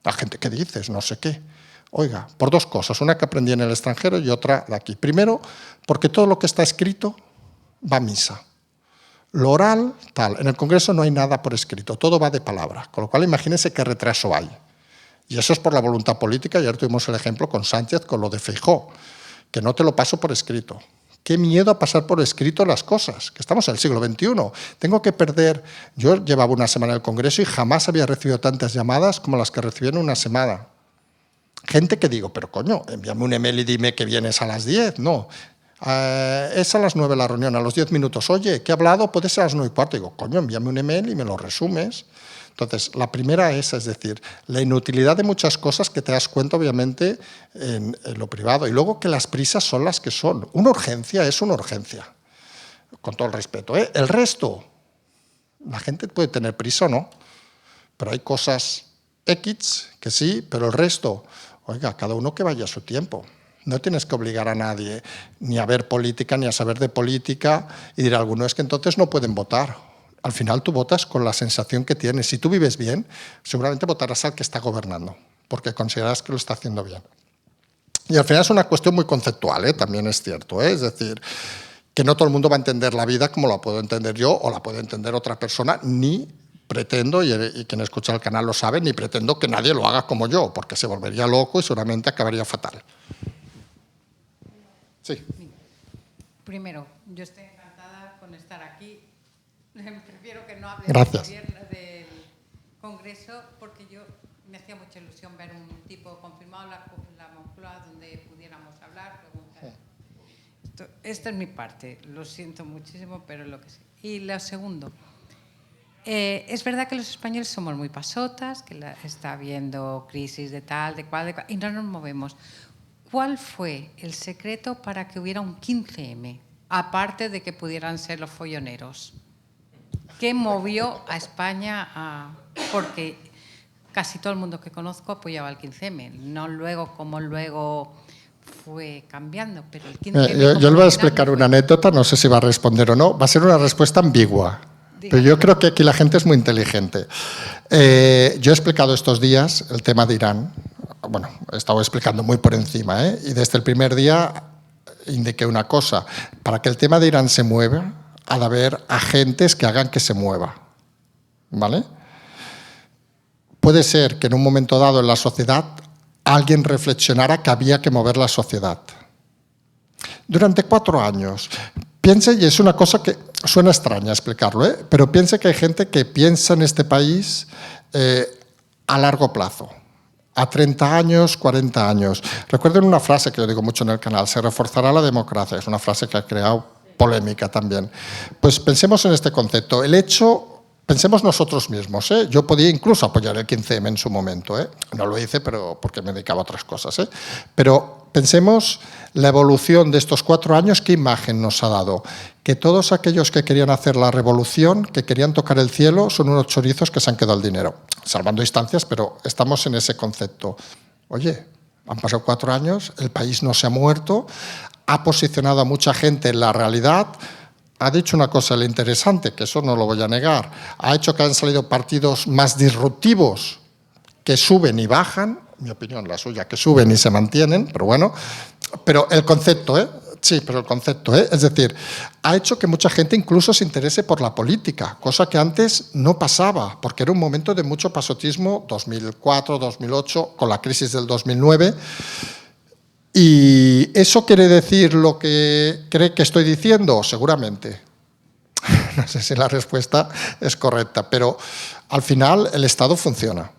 D: La gente, ¿qué dices? No sé qué. Oiga, por dos cosas, una que aprendí en el extranjero y otra de aquí. Primero, porque todo lo que está escrito va a misa. Lo oral, tal. En el Congreso no hay nada por escrito, todo va de palabra, con lo cual imagínense qué retraso hay. Y eso es por la voluntad política, y ayer tuvimos el ejemplo con Sánchez, con lo de Feijóo, que no te lo paso por escrito. Qué miedo a pasar por escrito las cosas, que estamos en el siglo XXI. Tengo que perder... Yo llevaba una semana en el Congreso y jamás había recibido tantas llamadas como las que recibí en una semana. Gente que digo, pero coño, envíame un email y dime que vienes a las 10. No, es a las 9 la reunión, a los 10 minutos. Oye, ¿qué he hablado? Puede ser a las 9:15. Digo, coño, envíame un email y me lo resumes. Entonces, la primera es decir, la inutilidad de muchas cosas que te das cuenta, obviamente, en lo privado. Y luego que las prisas son las que son. Una urgencia es una urgencia, con todo el respeto. El resto, la gente puede tener prisa o no, pero hay cosas X que sí, pero el resto, oiga, cada uno que vaya a su tiempo. No tienes que obligar a nadie ni a ver política, ni a saber de política, y dirá alguno, es que entonces no pueden votar. Al final tú votas con la sensación que tienes. Si tú vives bien, seguramente votarás al que está gobernando, porque consideras que lo está haciendo bien. Y al final es una cuestión muy conceptual, también es cierto. Es decir, que no todo el mundo va a entender la vida como la puedo entender yo o la puede entender otra persona, ni pretendo, y quien escucha el canal lo sabe, ni pretendo que nadie lo haga como yo, porque se volvería loco y seguramente acabaría fatal. Sí.
I: Primero, yo estoy encantada con estar aquí. Prefiero que no hable
D: Gracias.
I: del gobierno, del Congreso, porque yo me hacía mucha ilusión ver un tipo confirmado en la Moncloa donde pudiéramos hablar, preguntar. Esta es mi parte, lo siento muchísimo, pero es lo que sé. Y lo segundo, es verdad que los españoles somos muy pasotas, que está habiendo crisis de tal, de cual, y no nos movemos. ¿Cuál fue el secreto para que hubiera un 15M, aparte de que pudieran ser los folloneros? ¿Qué movió a España porque casi todo el mundo que conozco apoyaba el 15M, no luego como luego fue cambiando, pero el 15M...
D: Yo le voy a explicar una anécdota, no sé si va a responder o no, va a ser una respuesta ambigua, pero yo creo que aquí la gente es muy inteligente. Yo he explicado estos días el tema de Irán, bueno, he estado explicando muy por encima, y desde el primer día indiqué una cosa, para que el tema de Irán se mueva, ha de haber agentes que hagan que se mueva, ¿vale? Puede ser que en un momento dado en la sociedad alguien reflexionara que había que mover la sociedad. Durante 4 años, piense, y es una cosa que suena extraña explicarlo, pero piense que hay gente que piensa en este país a largo plazo, a 30 años, 40 años. Recuerden una frase que yo digo mucho en el canal, se reforzará la democracia, es una frase que ha creado polémica también. Pues pensemos en este concepto. El hecho, pensemos nosotros mismos, yo podía incluso apoyar el 15M en su momento, no lo hice pero porque me dedicaba a otras cosas, pero pensemos la evolución de estos 4 años, ¿qué imagen nos ha dado? Que todos aquellos que querían hacer la revolución, que querían tocar el cielo, son unos chorizos que se han quedado el dinero, salvando distancias, pero estamos en ese concepto. Oye, han pasado 4 años, el país no se ha muerto, ha posicionado a mucha gente en la realidad, ha dicho una cosa interesante, que eso no lo voy a negar, ha hecho que han salido partidos más disruptivos que suben y bajan, mi opinión, la suya, que suben y se mantienen, pero bueno, pero el concepto, sí, pero el concepto, es decir, ha hecho que mucha gente incluso se interese por la política, cosa que antes no pasaba, porque era un momento de mucho pasotismo, 2004, 2008, con la crisis del 2009, ¿y eso quiere decir lo que cree que estoy diciendo? Seguramente. No sé si la respuesta es correcta, pero al final el Estado funciona.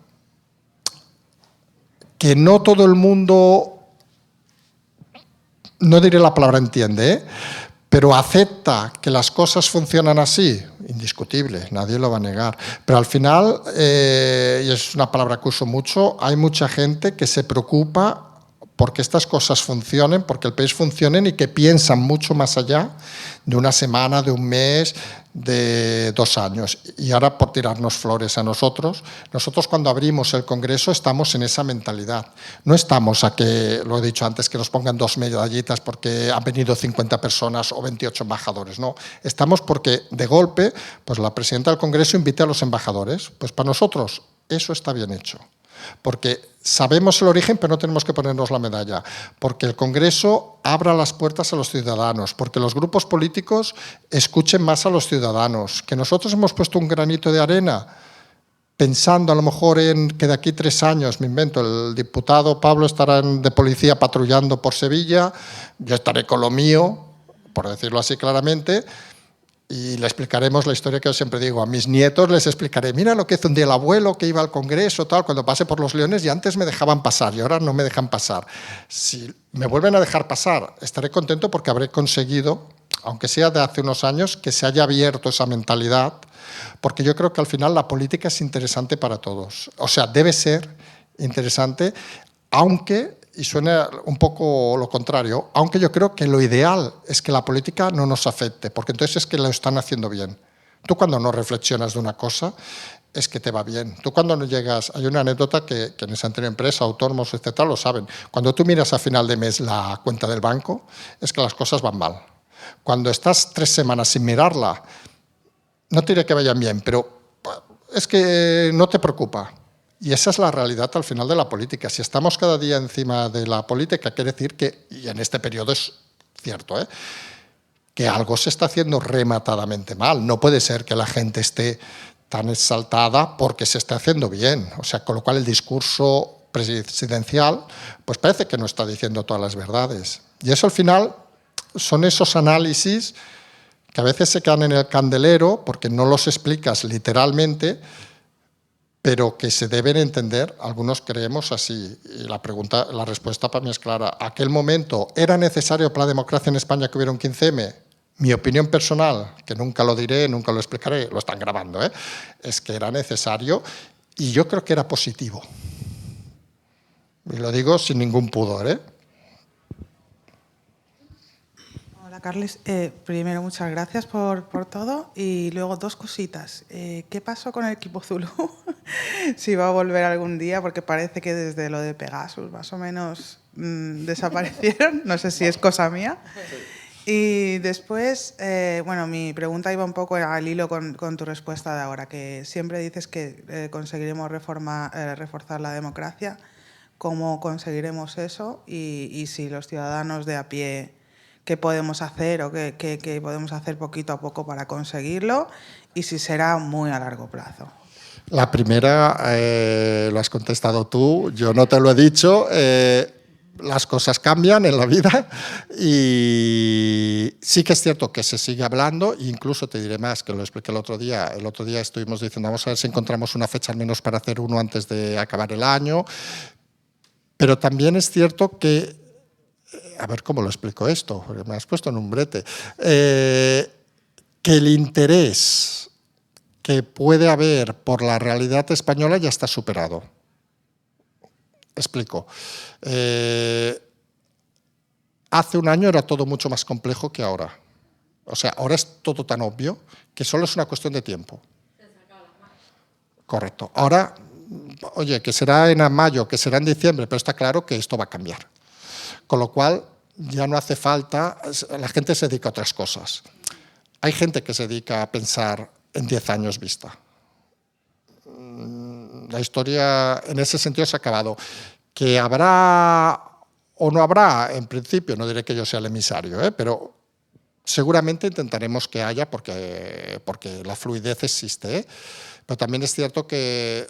D: Que no todo el mundo, no diré la palabra entiende, pero acepta que las cosas funcionan así, indiscutible, nadie lo va a negar. Pero al final, y es una palabra que uso mucho, hay mucha gente que se preocupa porque estas cosas funcionen, porque el país funcione y que piensan mucho más allá de una semana, de un mes, de 2 años. Y ahora por tirarnos flores a nosotros cuando abrimos el Congreso estamos en esa mentalidad. No estamos a que, lo he dicho antes, que nos pongan 2 medallitas porque han venido 50 personas o 28 embajadores, no. Estamos porque de golpe, pues la presidenta del Congreso invite a los embajadores. Pues para nosotros eso está bien hecho. Porque sabemos el origen, pero no tenemos que ponernos la medalla. Porque el Congreso abra las puertas a los ciudadanos, porque los grupos políticos escuchen más a los ciudadanos. Que nosotros hemos puesto un granito de arena, pensando a lo mejor en que de aquí 3 años, me invento, el diputado Pablo estará de policía patrullando por Sevilla, yo estaré con lo mío, por decirlo así claramente, y le explicaremos la historia que yo siempre digo. A mis nietos les explicaré, mira lo que hizo un día el abuelo que iba al Congreso, tal, cuando pase por los Leones y antes me dejaban pasar y ahora no me dejan pasar. Si me vuelven a dejar pasar, estaré contento porque habré conseguido, aunque sea de hace unos años, que se haya abierto esa mentalidad, porque yo creo que al final la política es interesante para todos. O sea, debe ser interesante, aunque, y suena un poco lo contrario, aunque yo creo que lo ideal es que la política no nos afecte, porque entonces es que lo están haciendo bien. Tú cuando no reflexionas de una cosa, es que te va bien. Tú cuando no llegas, hay una anécdota que en esa anterior empresa, autónomos, etcétera, lo saben. Cuando tú miras a final de mes la cuenta del banco, es que las cosas van mal. Cuando estás 3 semanas sin mirarla, no te diré que vayan bien, pero es que no te preocupa. Y esa es la realidad al final de la política. Si estamos cada día encima de la política, quiere decir que, y en este periodo es cierto, que algo se está haciendo rematadamente mal. No puede ser que la gente esté tan exaltada porque se esté haciendo bien. O sea, con lo cual el discurso presidencial pues parece que no está diciendo todas las verdades. Y eso al final son esos análisis que a veces se quedan en el candelero porque no los explicas literalmente, pero que se deben entender, algunos creemos así. Y la respuesta para mí es clara. ¿Aquel momento era necesario para la democracia en España que hubiera un 15M? Mi opinión personal, que nunca lo diré, nunca lo explicaré, lo están grabando, es que era necesario y yo creo que era positivo. Y lo digo sin ningún pudor,
L: Hola, Carles. Primero, muchas gracias por todo. Y luego, 2 cositas. ¿Qué pasó con el equipo Zulu? Si va a volver algún día, porque parece que desde lo de Pegasus más o menos desaparecieron. No sé si es cosa mía. Y después, bueno, mi pregunta iba un poco al hilo con tu respuesta de ahora, que siempre dices que conseguiremos reforzar la democracia. ¿Cómo conseguiremos eso? Y si los ciudadanos de a pie, ¿qué podemos hacer o qué podemos hacer poquito a poco para conseguirlo? Y si será muy a largo plazo.
D: La primera lo has contestado tú, yo no te lo he dicho. Las cosas cambian en la vida y sí que es cierto que se sigue hablando, e incluso te diré más, que lo expliqué el otro día. El otro día estuvimos diciendo, vamos a ver si encontramos una fecha al menos para hacer uno antes de acabar el año. Pero también es cierto que, a ver cómo lo explico esto, porque me has puesto en un brete, que el interés que puede haber por la realidad española ya está superado. Explico. Hace un año era todo mucho más complejo que ahora. O sea, ahora es todo tan obvio que solo es una cuestión de tiempo. Correcto. Ahora, oye, que será en mayo, que será en diciembre, pero está claro que esto va a cambiar. Con lo cual, ya no hace falta, la gente se dedica a otras cosas. Hay gente que se dedica a pensar en 10 años vista. La historia en ese sentido se ha acabado. Que habrá o no habrá, en principio, no diré que yo sea el emisario, pero seguramente intentaremos que haya porque la fluidez existe. Pero también es cierto que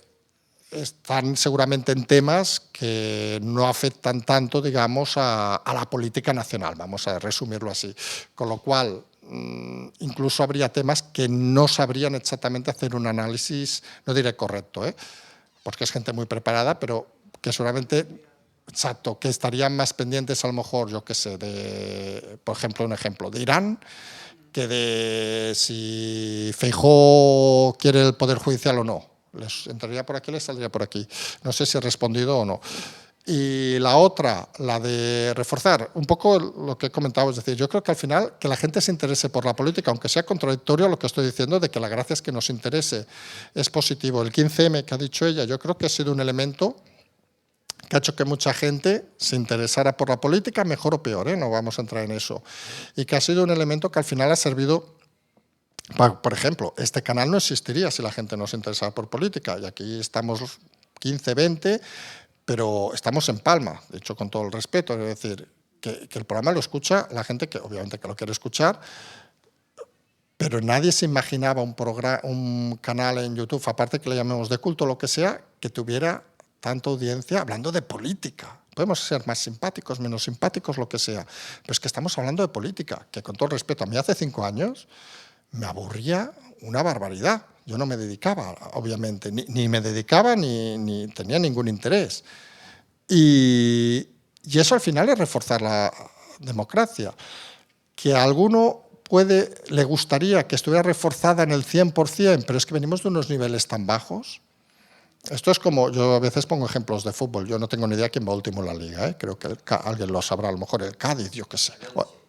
D: están seguramente en temas que no afectan tanto, digamos, a la política nacional, vamos a resumirlo así. Con lo cual, incluso habría temas que no sabrían exactamente hacer un análisis, no diré correcto, porque es gente muy preparada, pero que seguramente, exacto, que estarían más pendientes a lo mejor, yo qué sé, de, por ejemplo, un ejemplo, de Irán, que de si Feijóo quiere el Poder Judicial o no. Les entraría por aquí, les saldría por aquí. No sé si he respondido o no. Y la otra, la de reforzar, un poco lo que he comentado, es decir, yo creo que al final que la gente se interese por la política, aunque sea contradictorio a lo que estoy diciendo, de que la gracia es que nos interese, es positivo. El 15M que ha dicho ella, yo creo que ha sido un elemento que ha hecho que mucha gente se interesara por la política, mejor o peor, no vamos a entrar en eso, y que ha sido un elemento que al final ha servido. Por ejemplo, este canal no existiría si la gente no se interesara por política, y aquí estamos 15, 20, pero estamos en Palma, de hecho, con todo el respeto, es decir, que el programa lo escucha la gente que obviamente que lo quiere escuchar, pero nadie se imaginaba un canal en YouTube, aparte que le llamemos de culto o lo que sea, que tuviera tanta audiencia hablando de política. Podemos ser más simpáticos, menos simpáticos, lo que sea, pero es que estamos hablando de política, que con todo el respeto, a mí hace 5 años me aburría una barbaridad. Yo no me dedicaba, obviamente, ni me dedicaba ni tenía ningún interés. Y eso al final es reforzar la democracia. Que a alguno le gustaría que estuviera reforzada en el 100%, pero es que venimos de unos niveles tan bajos. Esto es como, yo a veces pongo ejemplos de fútbol, yo no tengo ni idea quién va último en la liga, creo que alguien lo sabrá, a lo mejor el Cádiz, yo qué sé,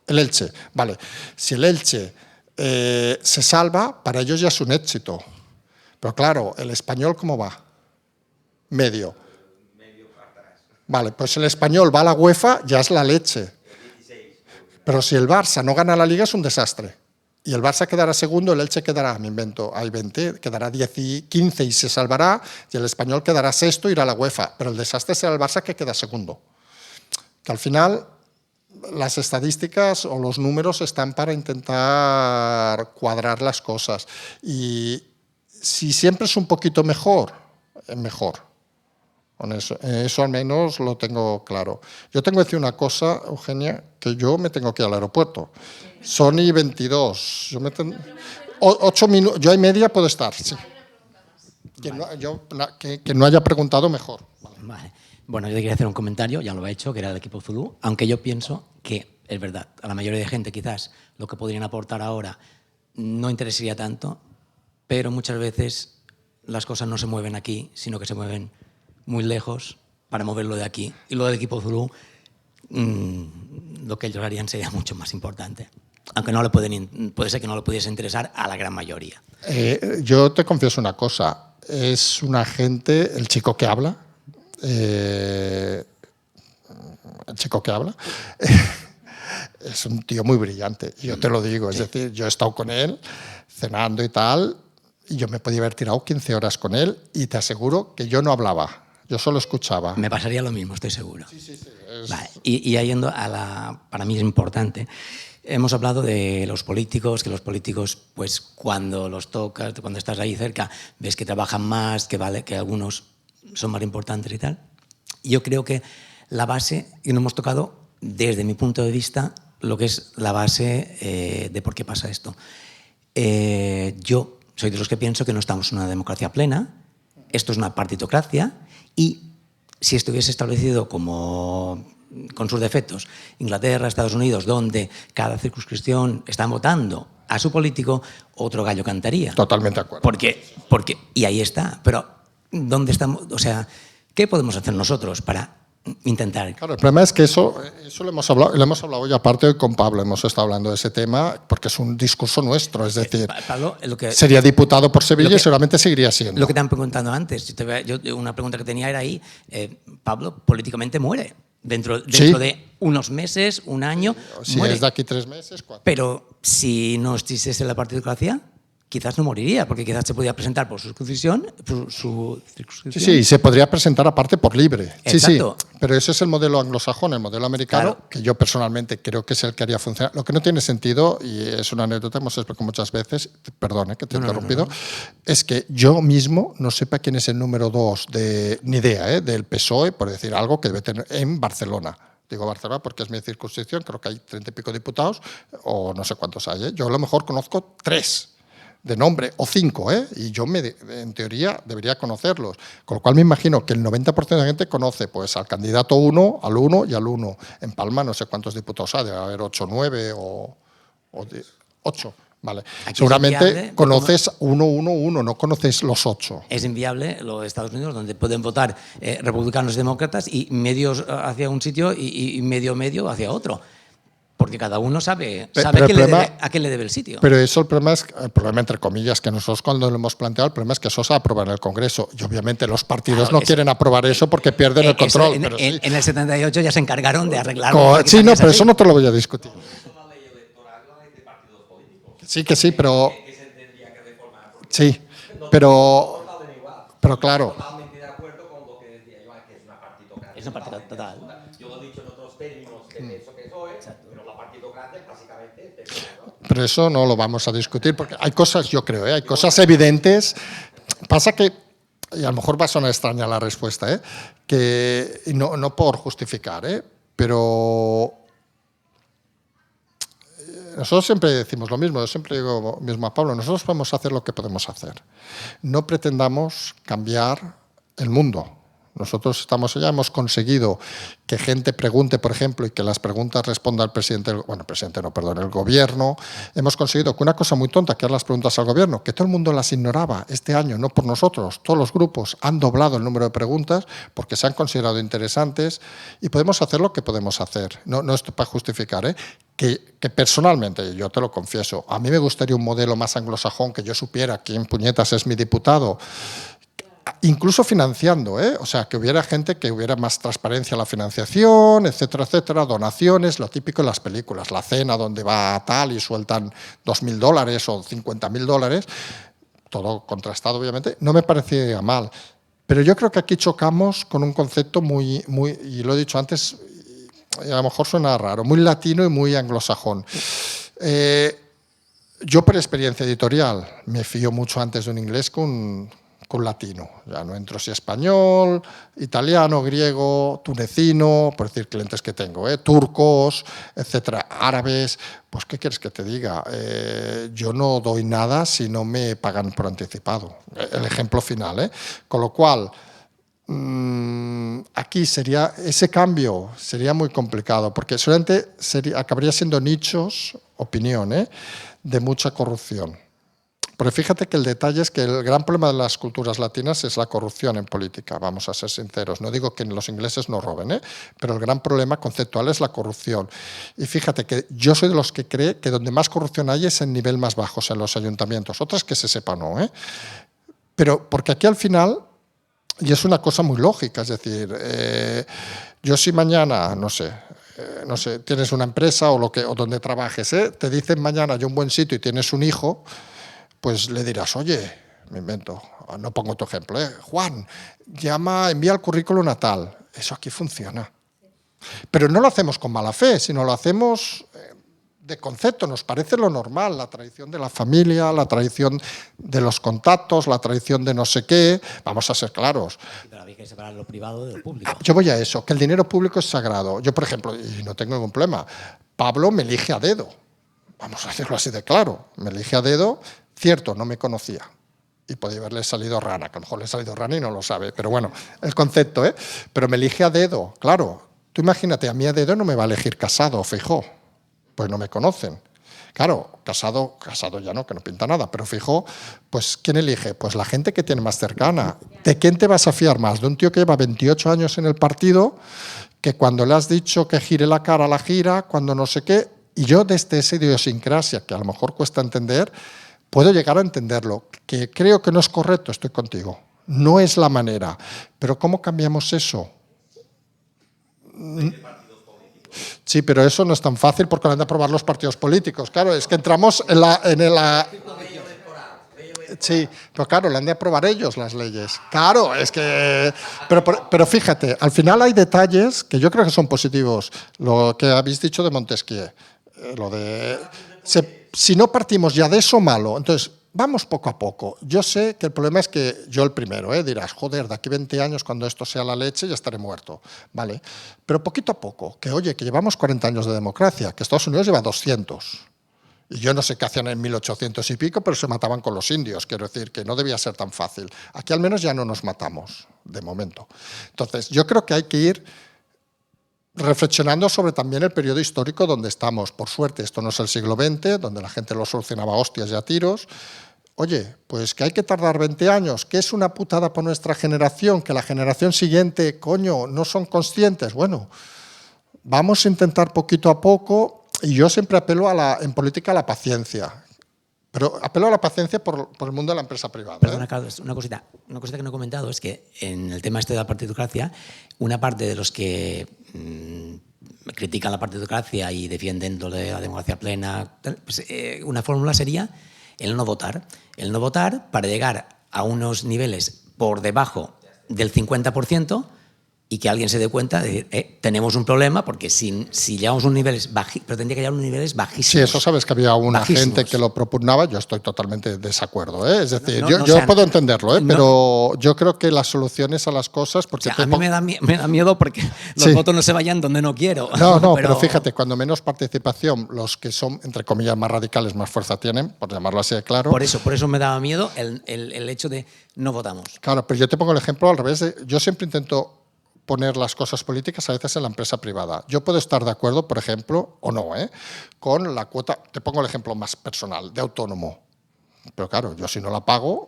D: el Elche, vale. Si el Elche se salva, para ellos ya es un éxito. Pero claro, ¿el Español cómo va? Medio. Vale, pues el Español va a la UEFA, ya es la leche. Pero si el Barça no gana la Liga es un desastre. Y el Barça quedará segundo, el Elche quedará, me invento, hay 20, quedará 10 y 15 y se salvará, y el Español quedará sexto e irá a la UEFA. Pero el desastre será el Barça que queda segundo. Que al final las estadísticas o los números están para intentar cuadrar las cosas. Y si siempre es un poquito mejor, es mejor. Con eso al menos lo tengo claro. Yo tengo que decir una cosa, Eugenia, que yo me tengo que ir al aeropuerto. Son y 22. 8 minutos, yo y media puedo estar. Sí. Que no haya preguntado mejor.
M: Vale. Bueno, yo quería hacer un comentario, ya lo he hecho, que era del equipo Zulú, aunque yo pienso que es verdad, a la mayoría de gente quizás lo que podrían aportar ahora no interesaría tanto, pero muchas veces las cosas no se mueven aquí, sino que se mueven muy lejos para moverlo de aquí. Y lo del equipo Zulú, lo que ellos harían sería mucho más importante. Aunque no puede ser que no le pudiese interesar a la gran mayoría.
D: Yo te confieso una cosa, es una gente, el chico que habla, es un tío muy brillante, yo te lo digo, es decir, yo he estado con él cenando y tal, y yo me podía haber tirado 15 horas con él, y te aseguro que yo no hablaba, yo solo escuchaba.
M: Me pasaría lo mismo, estoy seguro. Sí. Vale. Y yendo a para mí es importante Hemos hablado de los políticos, que los políticos, pues cuando los tocas, cuando estás ahí cerca, ves que trabajan más, que algunos son más importantes y tal. Yo creo que la base, y no hemos tocado, desde mi punto de vista, lo que es la base de por qué pasa esto. Yo soy de los que pienso que no estamos en una democracia plena, esto es una partitocracia, y si estuviese establecido como, con sus defectos, Inglaterra, Estados Unidos, donde cada circunscripción está votando a su político, otro gallo cantaría.
D: Totalmente de acuerdo.
M: Porque y ahí está. Pero, ¿dónde estamos? O sea, ¿qué podemos hacer nosotros para intentar?
D: Claro, el problema es que eso lo hemos hablado hoy aparte con Pablo, hemos estado hablando de ese tema porque es un discurso nuestro, es decir,
M: Pablo,
D: sería diputado por Sevilla y seguramente seguiría siendo.
M: Lo que te han preguntado antes, una pregunta que tenía era ahí, Pablo políticamente muere. Dentro
D: ¿Sí?
M: de unos meses, un año,
D: si
M: muere.
D: es de aquí 3 meses, 4.
M: Pero si no existiese la partitocracia, quizás no moriría, porque quizás se podía presentar por su circunscripción.
D: Sí, y se podría presentar aparte por libre.
M: Exacto.
D: Sí, pero ese es el modelo anglosajón, el modelo americano, claro, que yo personalmente creo que es el que haría funcionar. Lo que no tiene sentido, y es una anécdota, hemos explicado muchas veces, perdón que te he interrumpido, es que yo mismo no sepa quién es el número 2, ni idea, del PSOE, por decir algo, que debe tener en Barcelona. Digo Barcelona porque es mi circunscripción, creo que hay 30 y pico diputados, o no sé cuántos hay. Yo a lo mejor conozco 3 de nombre, o 5, y yo en teoría debería conocerlos. Con lo cual me imagino que el 90% de la gente conoce pues, al candidato 1, al 1 y al 1. En Palma no sé cuántos diputados hay, debe haber 8, 9 o 8. Vale. Seguramente conoces 1, 1, 1, no conoces los 8.
M: Es inviable lo de Estados Unidos, donde pueden votar republicanos y demócratas y medios hacia un sitio y medio hacia otro. Porque cada uno sabe a qué le debe el sitio.
D: Pero eso el problema entre comillas, que nosotros cuando lo hemos planteado, el problema es que eso se aprueba en el Congreso. Y obviamente los partidos no quieren aprobar eso porque pierden el control.
M: En el 78 ya se encargaron de arreglarlo.
D: Sí, no, pero eso no te lo voy a discutir. Sí, que sí, pero... Sí, pero claro.
M: Es una partitocracia total.
H: Yo lo he dicho en otros términos que pienso que eso es, pero la partitocracia básicamente...
D: Pero eso no lo vamos a discutir porque hay cosas, yo creo, hay cosas evidentes. Pasa que, y a lo mejor va a sonar extraña la respuesta, que no por justificar, pero... Nosotros siempre decimos lo mismo, yo siempre digo lo mismo a Pablo, nosotros podemos hacer lo que podemos hacer. No pretendamos cambiar el mundo. Nosotros hemos conseguido que gente pregunte, por ejemplo, y que las preguntas responda el el gobierno. Hemos conseguido que una cosa muy tonta, que es las preguntas al gobierno, que todo el mundo las ignoraba este año, no por nosotros, todos los grupos han doblado el número de preguntas porque se han considerado interesantes y podemos hacer lo que podemos hacer. No esto para justificar, que personalmente, yo te lo confieso, a mí me gustaría un modelo más anglosajón, que yo supiera quién puñetas es mi diputado, incluso financiando, o sea, que hubiera gente, que hubiera más transparencia en la financiación, etcétera, etcétera, donaciones, lo típico en las películas, la cena donde va tal y sueltan $2.000 o $50.000, todo contrastado obviamente, no me parecía mal. Pero yo creo que aquí chocamos con un concepto muy, y lo he dicho antes, y a lo mejor suena raro, muy latino y muy anglosajón. Yo por experiencia editorial me fío mucho antes de un inglés con latino. Ya no entro si español, italiano, griego, tunecino, por decir clientes que tengo, turcos, etcétera, árabes. Pues, ¿qué quieres que te diga? Yo no doy nada si no me pagan por anticipado. El ejemplo final, Con lo cual, aquí sería ese cambio sería muy complicado, porque solamente acabaría siendo nichos, opinión, de mucha corrupción. Porque fíjate que el detalle es que el gran problema de las culturas latinas es la corrupción en política, vamos a ser sinceros. No digo que los ingleses no roben, pero el gran problema conceptual es la corrupción. Y fíjate que yo soy de los que cree que donde más corrupción hay es en nivel más bajos, en los ayuntamientos. Otras que se sepa no, Pero porque aquí al final, y es una cosa muy lógica, es decir, yo si mañana, no sé, tienes una empresa o donde trabajes, te dicen mañana hay un buen sitio y tienes un hijo, pues le dirás, oye, me invento, no pongo tu ejemplo, Juan, envía el currículum a tal. Eso aquí funciona. Pero no lo hacemos con mala fe, sino lo hacemos de concepto, nos parece lo normal, la tradición de la familia, la tradición de los contactos, la tradición de no sé qué, vamos a ser claros.
M: Pero había que separar lo privado de lo público.
D: Yo voy a eso, que el dinero público es sagrado. Yo, por ejemplo, y no tengo ningún problema, Pablo me elige a dedo, vamos a decirlo así de claro, me elige a dedo, cierto, no me conocía. Y podía haberle salido rana, que a lo mejor le ha salido rana y no lo sabe, pero bueno, el concepto, ¿eh? Pero me elige a dedo, claro. Tú imagínate, a mí a dedo no me va a elegir Casado o Feijóo, pues no me conocen. Claro, Casado ya no, que no pinta nada, pero Feijóo, pues ¿quién elige? Pues la gente que tiene más cercana. ¿De quién te vas a fiar más? ¿De un tío que lleva 28 años en el partido, que cuando le has dicho que gire la cara, la gira, cuando no sé qué? Y yo desde esa idiosincrasia, que a lo mejor cuesta entender, puedo llegar a entenderlo, que creo que no es correcto, estoy contigo. No es la manera. Pero ¿cómo cambiamos eso? Sí, pero eso no es tan fácil porque lo han de aprobar los partidos políticos. Claro, es que entramos en la... Sí, pero claro, lo han de aprobar ellos las leyes. Claro, es que... Pero fíjate, al final hay detalles que yo creo que son positivos. Lo que habéis dicho de Montesquieu, lo de... Si no partimos ya de eso malo, entonces vamos poco a poco. Yo sé que el problema es que yo el primero, dirás, joder, de aquí 20 años cuando esto sea la leche ya estaré muerto, ¿vale? Pero poquito a poco, que oye, que llevamos 40 años de democracia, que Estados Unidos lleva 200. Y yo no sé qué hacían en 1800 y pico, pero se mataban con los indios, quiero decir, que no debía ser tan fácil. Aquí al menos ya no nos matamos, de momento. Entonces, yo creo que hay que ir reflexionando sobre también el periodo histórico donde estamos. Por suerte, esto no es el siglo XX, donde la gente lo solucionaba a hostias y a tiros. Oye, pues que hay que tardar 20 años, que es una putada por nuestra generación, que la generación siguiente, coño, no son conscientes. Bueno, vamos a intentar poquito a poco, y yo siempre apelo en política a la paciencia. Pero apelo a la paciencia por el mundo de la empresa privada.
M: Perdona, Carlos, una cosita que no he comentado es que en el tema este de la partidocracia, una parte de los que critican la partidocracia y defienden lo de la democracia plena, pues, una fórmula sería el no votar. El no votar para llegar a unos niveles por debajo del 50%, y que alguien se dé cuenta de que tenemos un problema, porque si llevamos un niveles bajísimos, pero tendría que llevar unos niveles bajísimos.
D: Sí, eso sabes que había una gente que lo propugnaba, yo estoy totalmente de desacuerdo, Es decir, yo puedo entenderlo, pero yo creo que las soluciones a las cosas... Porque
M: a mí me da miedo porque los votos no se vayan donde no quiero.
D: No, pero fíjate, cuando menos participación, los que son, entre comillas, más radicales, más fuerza tienen, por llamarlo así de claro.
M: Por eso me daba miedo el hecho de no votamos.
D: Claro, pero yo te pongo el ejemplo al revés. Yo siempre intento poner las cosas políticas a veces en la empresa privada. Yo puedo estar de acuerdo, por ejemplo, o no, con la cuota, te pongo el ejemplo más personal, de autónomo. Pero claro, yo si no la pago,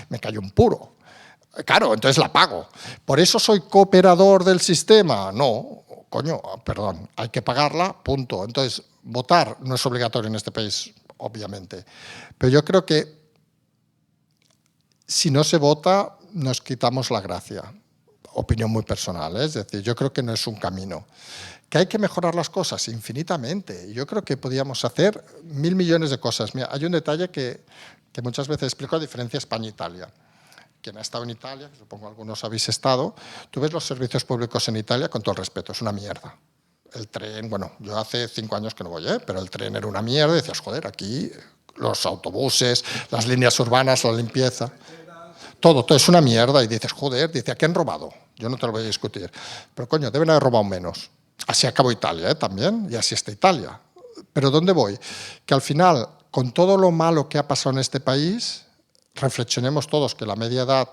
D: me callo un puro. Claro, entonces la pago. ¿Por eso soy cooperador del sistema? No, coño, perdón, hay que pagarla, punto. Entonces, votar no es obligatorio en este país, obviamente. Pero yo creo que si no se vota, nos quitamos la gracia. Opinión muy personal, es decir, yo creo que no es un camino. ¿Que hay que mejorar las cosas? Infinitamente. Yo creo que podíamos hacer 1000 millones de cosas. Mira, hay un detalle que muchas veces explico, a diferencia España-Italia. Quien ha estado en Italia, que supongo algunos habéis estado, tú ves los servicios públicos en Italia, con todo el respeto, es una mierda. El tren, bueno, yo hace 5 años que no voy, pero el tren era una mierda, y decías, joder, aquí los autobuses, las líneas urbanas, la limpieza... Todo es una mierda y dices, joder, dice, ¿a qué han robado? Yo no te lo voy a discutir. Pero coño, deben haber robado menos. Así acabó Italia también, y así está Italia. Pero ¿dónde voy? Que al final, con todo lo malo que ha pasado en este país, reflexionemos todos que la media edad,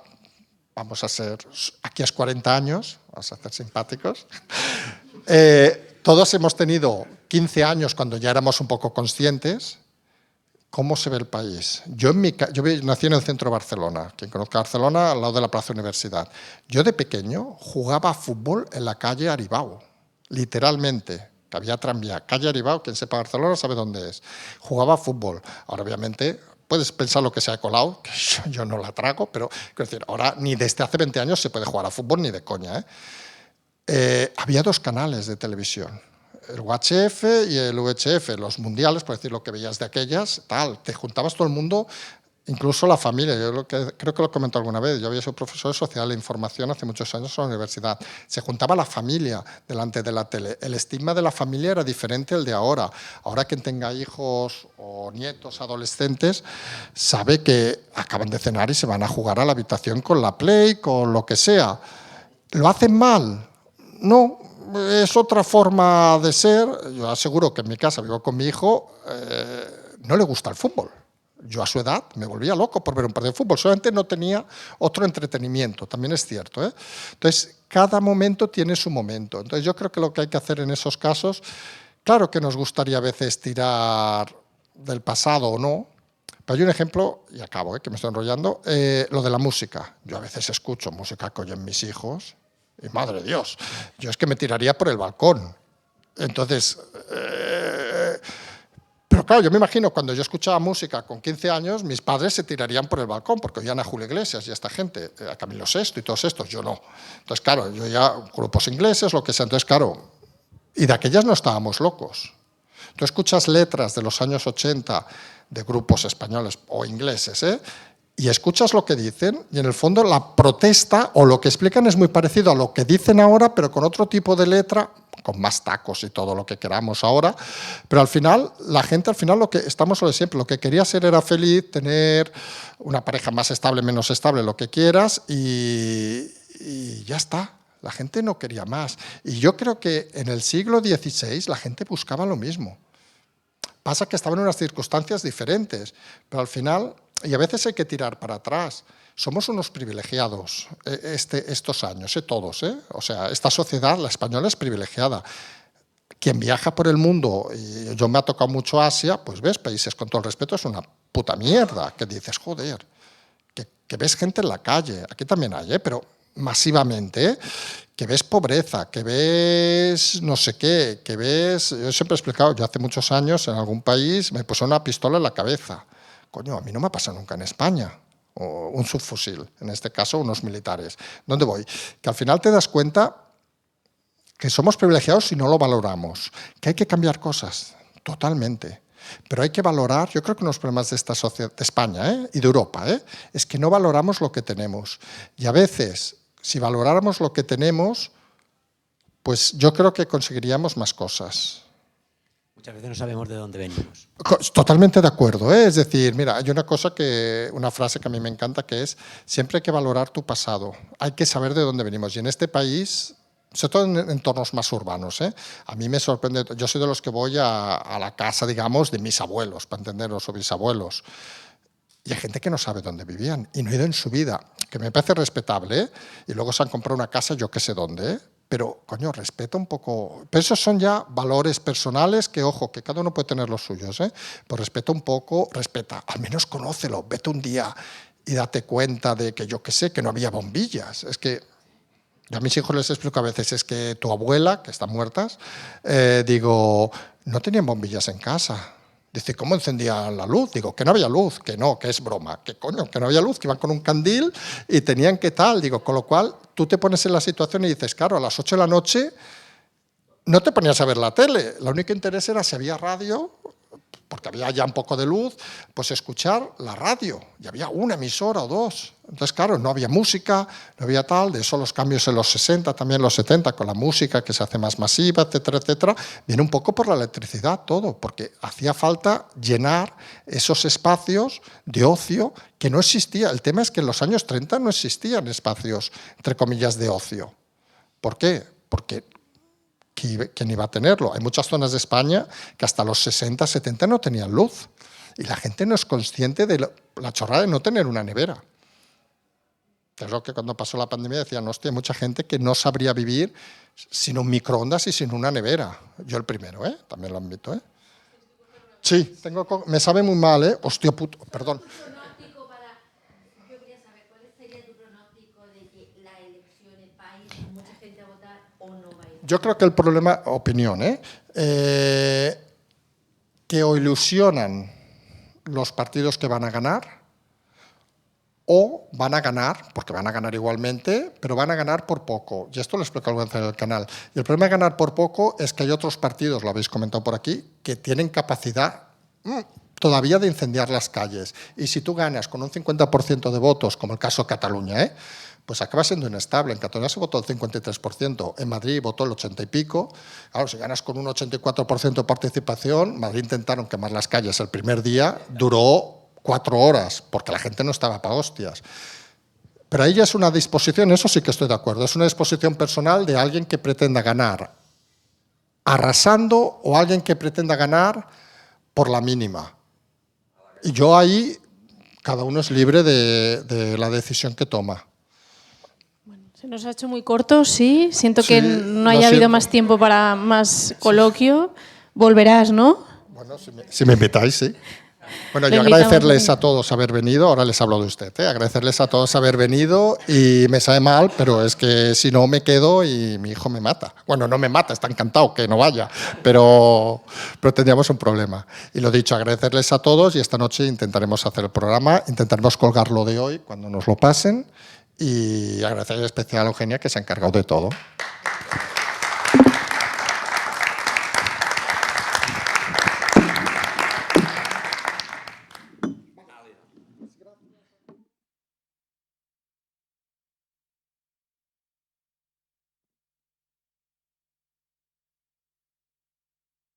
D: vamos a ser, aquí es 40 años, vamos a ser simpáticos, todos hemos tenido 15 años cuando ya éramos un poco conscientes. ¿Cómo se ve el país? Yo nací en el centro de Barcelona. Quien conozca Barcelona, al lado de la Plaza Universidad. Yo de pequeño jugaba a fútbol en la calle Aribau, literalmente. Había tranvía. Calle Aribau, quien sepa Barcelona sabe dónde es. Jugaba a fútbol. Ahora, obviamente, puedes pensar lo que sea Colau, que yo no la trago, pero quiero decir, ahora ni desde hace 20 años se puede jugar a fútbol ni de coña. Había 2 canales de televisión. El UHF y el VHF, los mundiales, por decir lo que veías de aquellas, tal, te juntabas todo el mundo Incluso la familia, yo creo que lo he comentado alguna vez, yo había sido profesor de sociedad de la información hace muchos años en la universidad. Se juntaba la familia delante de la tele. El estigma de la familia era diferente al de ahora. Ahora quien tenga hijos o nietos, adolescentes, sabe que acaban de cenar y se van a jugar a la habitación con la Play, con lo que sea. ¿Lo hacen mal? No, es otra forma de ser. Yo aseguro que en mi casa, vivo con mi hijo, no le gusta el fútbol. Yo a su edad me volvía loco por ver un partido de fútbol, solamente no tenía otro entretenimiento, también es cierto, ¿eh? Entonces, cada momento tiene su momento. Entonces, yo creo que lo que hay que hacer en esos casos, claro que nos gustaría a veces tirar del pasado o no, pero hay un ejemplo, y acabo, que me estoy enrollando, lo de la música. Yo a veces escucho música que oyen mis hijos, y madre de Dios, yo es que me tiraría por el balcón. Entonces... Pero claro, yo me imagino cuando yo escuchaba música con 15 años, mis padres se tirarían por el balcón porque oían a Julio Iglesias y a esta gente, a Camilo VI y todos estos, yo no. Entonces, claro, yo ya, grupos ingleses, lo que sea, entonces, claro, y de aquellas no estábamos locos. Tú escuchas letras de los años 80 de grupos españoles o ingleses, y escuchas lo que dicen y en el fondo la protesta o lo que explican es muy parecido a lo que dicen ahora, pero con otro tipo de letra, con más tacos y todo lo que queramos ahora, pero al final, la gente al final lo que estamos lo de siempre, lo que quería ser era feliz, tener una pareja más estable, menos estable, lo que quieras y ya está. La gente no quería más. Y yo creo que en el siglo XVI la gente buscaba lo mismo. Pasa que estaban en unas circunstancias diferentes, pero al final, y a veces hay que tirar para atrás, somos unos privilegiados estos años, todos. O sea, esta sociedad, la española, es privilegiada. Quien viaja por el mundo, y yo me ha tocado mucho Asia, pues ves países, con todo el respeto, es una puta mierda, que dices, joder, que ves gente en la calle, aquí también hay, pero masivamente, que ves pobreza, que ves no sé qué, que ves... Yo siempre he explicado, yo hace muchos años en algún país me puso una pistola en la cabeza. Coño, a mí no me ha pasado nunca en España. O un subfusil, en este caso unos militares. ¿Dónde voy? Que al final te das cuenta que somos privilegiados si no lo valoramos, que hay que cambiar cosas, totalmente. Pero hay que valorar, yo creo que uno de los problemas de esta sociedad, de España y de Europa, es que no valoramos lo que tenemos. Y a veces, si valoráramos lo que tenemos, pues yo creo que conseguiríamos más cosas.
M: Muchas veces no sabemos de dónde venimos.
D: Totalmente de acuerdo, Es decir, mira, hay una frase que a mí me encanta que es, siempre hay que valorar tu pasado, hay que saber de dónde venimos. Y en este país, sobre todo en entornos más urbanos, a mí me sorprende, yo soy de los que voy a la casa, digamos, de mis abuelos, para entenderlos, o bisabuelos. Y hay gente que no sabe dónde vivían y no ha ido en su vida, que me parece respetable, y luego se han comprado una casa yo qué sé dónde, pero, coño, respeta un poco. Pero esos son ya valores personales que, ojo, que cada uno puede tener los suyos, Pues respeta un poco, al menos conócelo, vete un día y date cuenta de que yo qué sé, que no había bombillas. Es que yo a mis hijos les explico a veces, es que tu abuela, que están muertas, digo, no tenían bombillas en casa. Dice, ¿cómo encendían la luz? Digo, que no había luz, que no, que es broma. Que coño, que no había luz, que iban con un candil y tenían que tal. Digo, con lo cual, tú te pones en la situación y dices, claro, a las 8 de la noche no te ponías a ver la tele. Lo único interés era si había radio, porque había ya un poco de luz, pues escuchar la radio. Y había una emisora o dos. Entonces, claro, no había música, no había tal. De eso los cambios en los 60, también en los 70, con la música que se hace más masiva, etcétera, etcétera, viene un poco por la electricidad todo, porque hacía falta llenar esos espacios de ocio que no existía. El tema es que en los años 30 no existían espacios, entre comillas, de ocio. ¿Por qué? Porque ¿quién iba a tenerlo? Hay muchas zonas de España que hasta los 60, 70 no tenían luz. Y la gente no es consciente de la chorrada de no tener una nevera. Es lo que cuando pasó la pandemia decían, hostia, hay mucha gente que no sabría vivir sin un microondas y sin una nevera. Yo el primero, también lo admito. Sí, me sabe muy mal, hostia puto, perdón. Yo creo que el problema, opinión, que o ilusionan los partidos que van a ganar o van a ganar, porque van a ganar igualmente, pero van a ganar por poco. Y esto lo explico alguna vez en el canal. Y el problema de ganar por poco es que hay otros partidos, lo habéis comentado por aquí, que tienen capacidad todavía de incendiar las calles. Y si tú ganas con un 50% de votos, como el caso de Cataluña, pues acaba siendo inestable. En Cataluña se votó el 53%, en Madrid votó el 80 y pico. Claro, si ganas con un 84% de participación, Madrid intentaron quemar las calles el primer día, duró 4 horas, porque la gente no estaba para hostias. Pero ahí ya es una disposición, eso sí que estoy de acuerdo, es una disposición personal de alguien que pretenda ganar arrasando o alguien que pretenda ganar por la mínima. Y yo ahí, cada uno es libre de la decisión que toma.
F: Se nos ha hecho muy corto, sí. Siento que
D: Sí,
F: no haya habido más tiempo para más coloquio. Volverás, ¿no?
D: Bueno, si me invitáis, sí. Bueno, yo agradecerles a todos haber venido, ahora les hablo de usted, agradecerles a todos haber venido y me sabe mal, pero es que si no me quedo y mi hijo me mata. Bueno, no me mata, está encantado que no vaya, pero tendríamos un problema. Y lo dicho, agradecerles a todos y esta noche intentaremos hacer el programa, intentaremos colgarlo de hoy cuando nos lo pasen y agradecer en especial a Eugenia que se ha encargado de todo.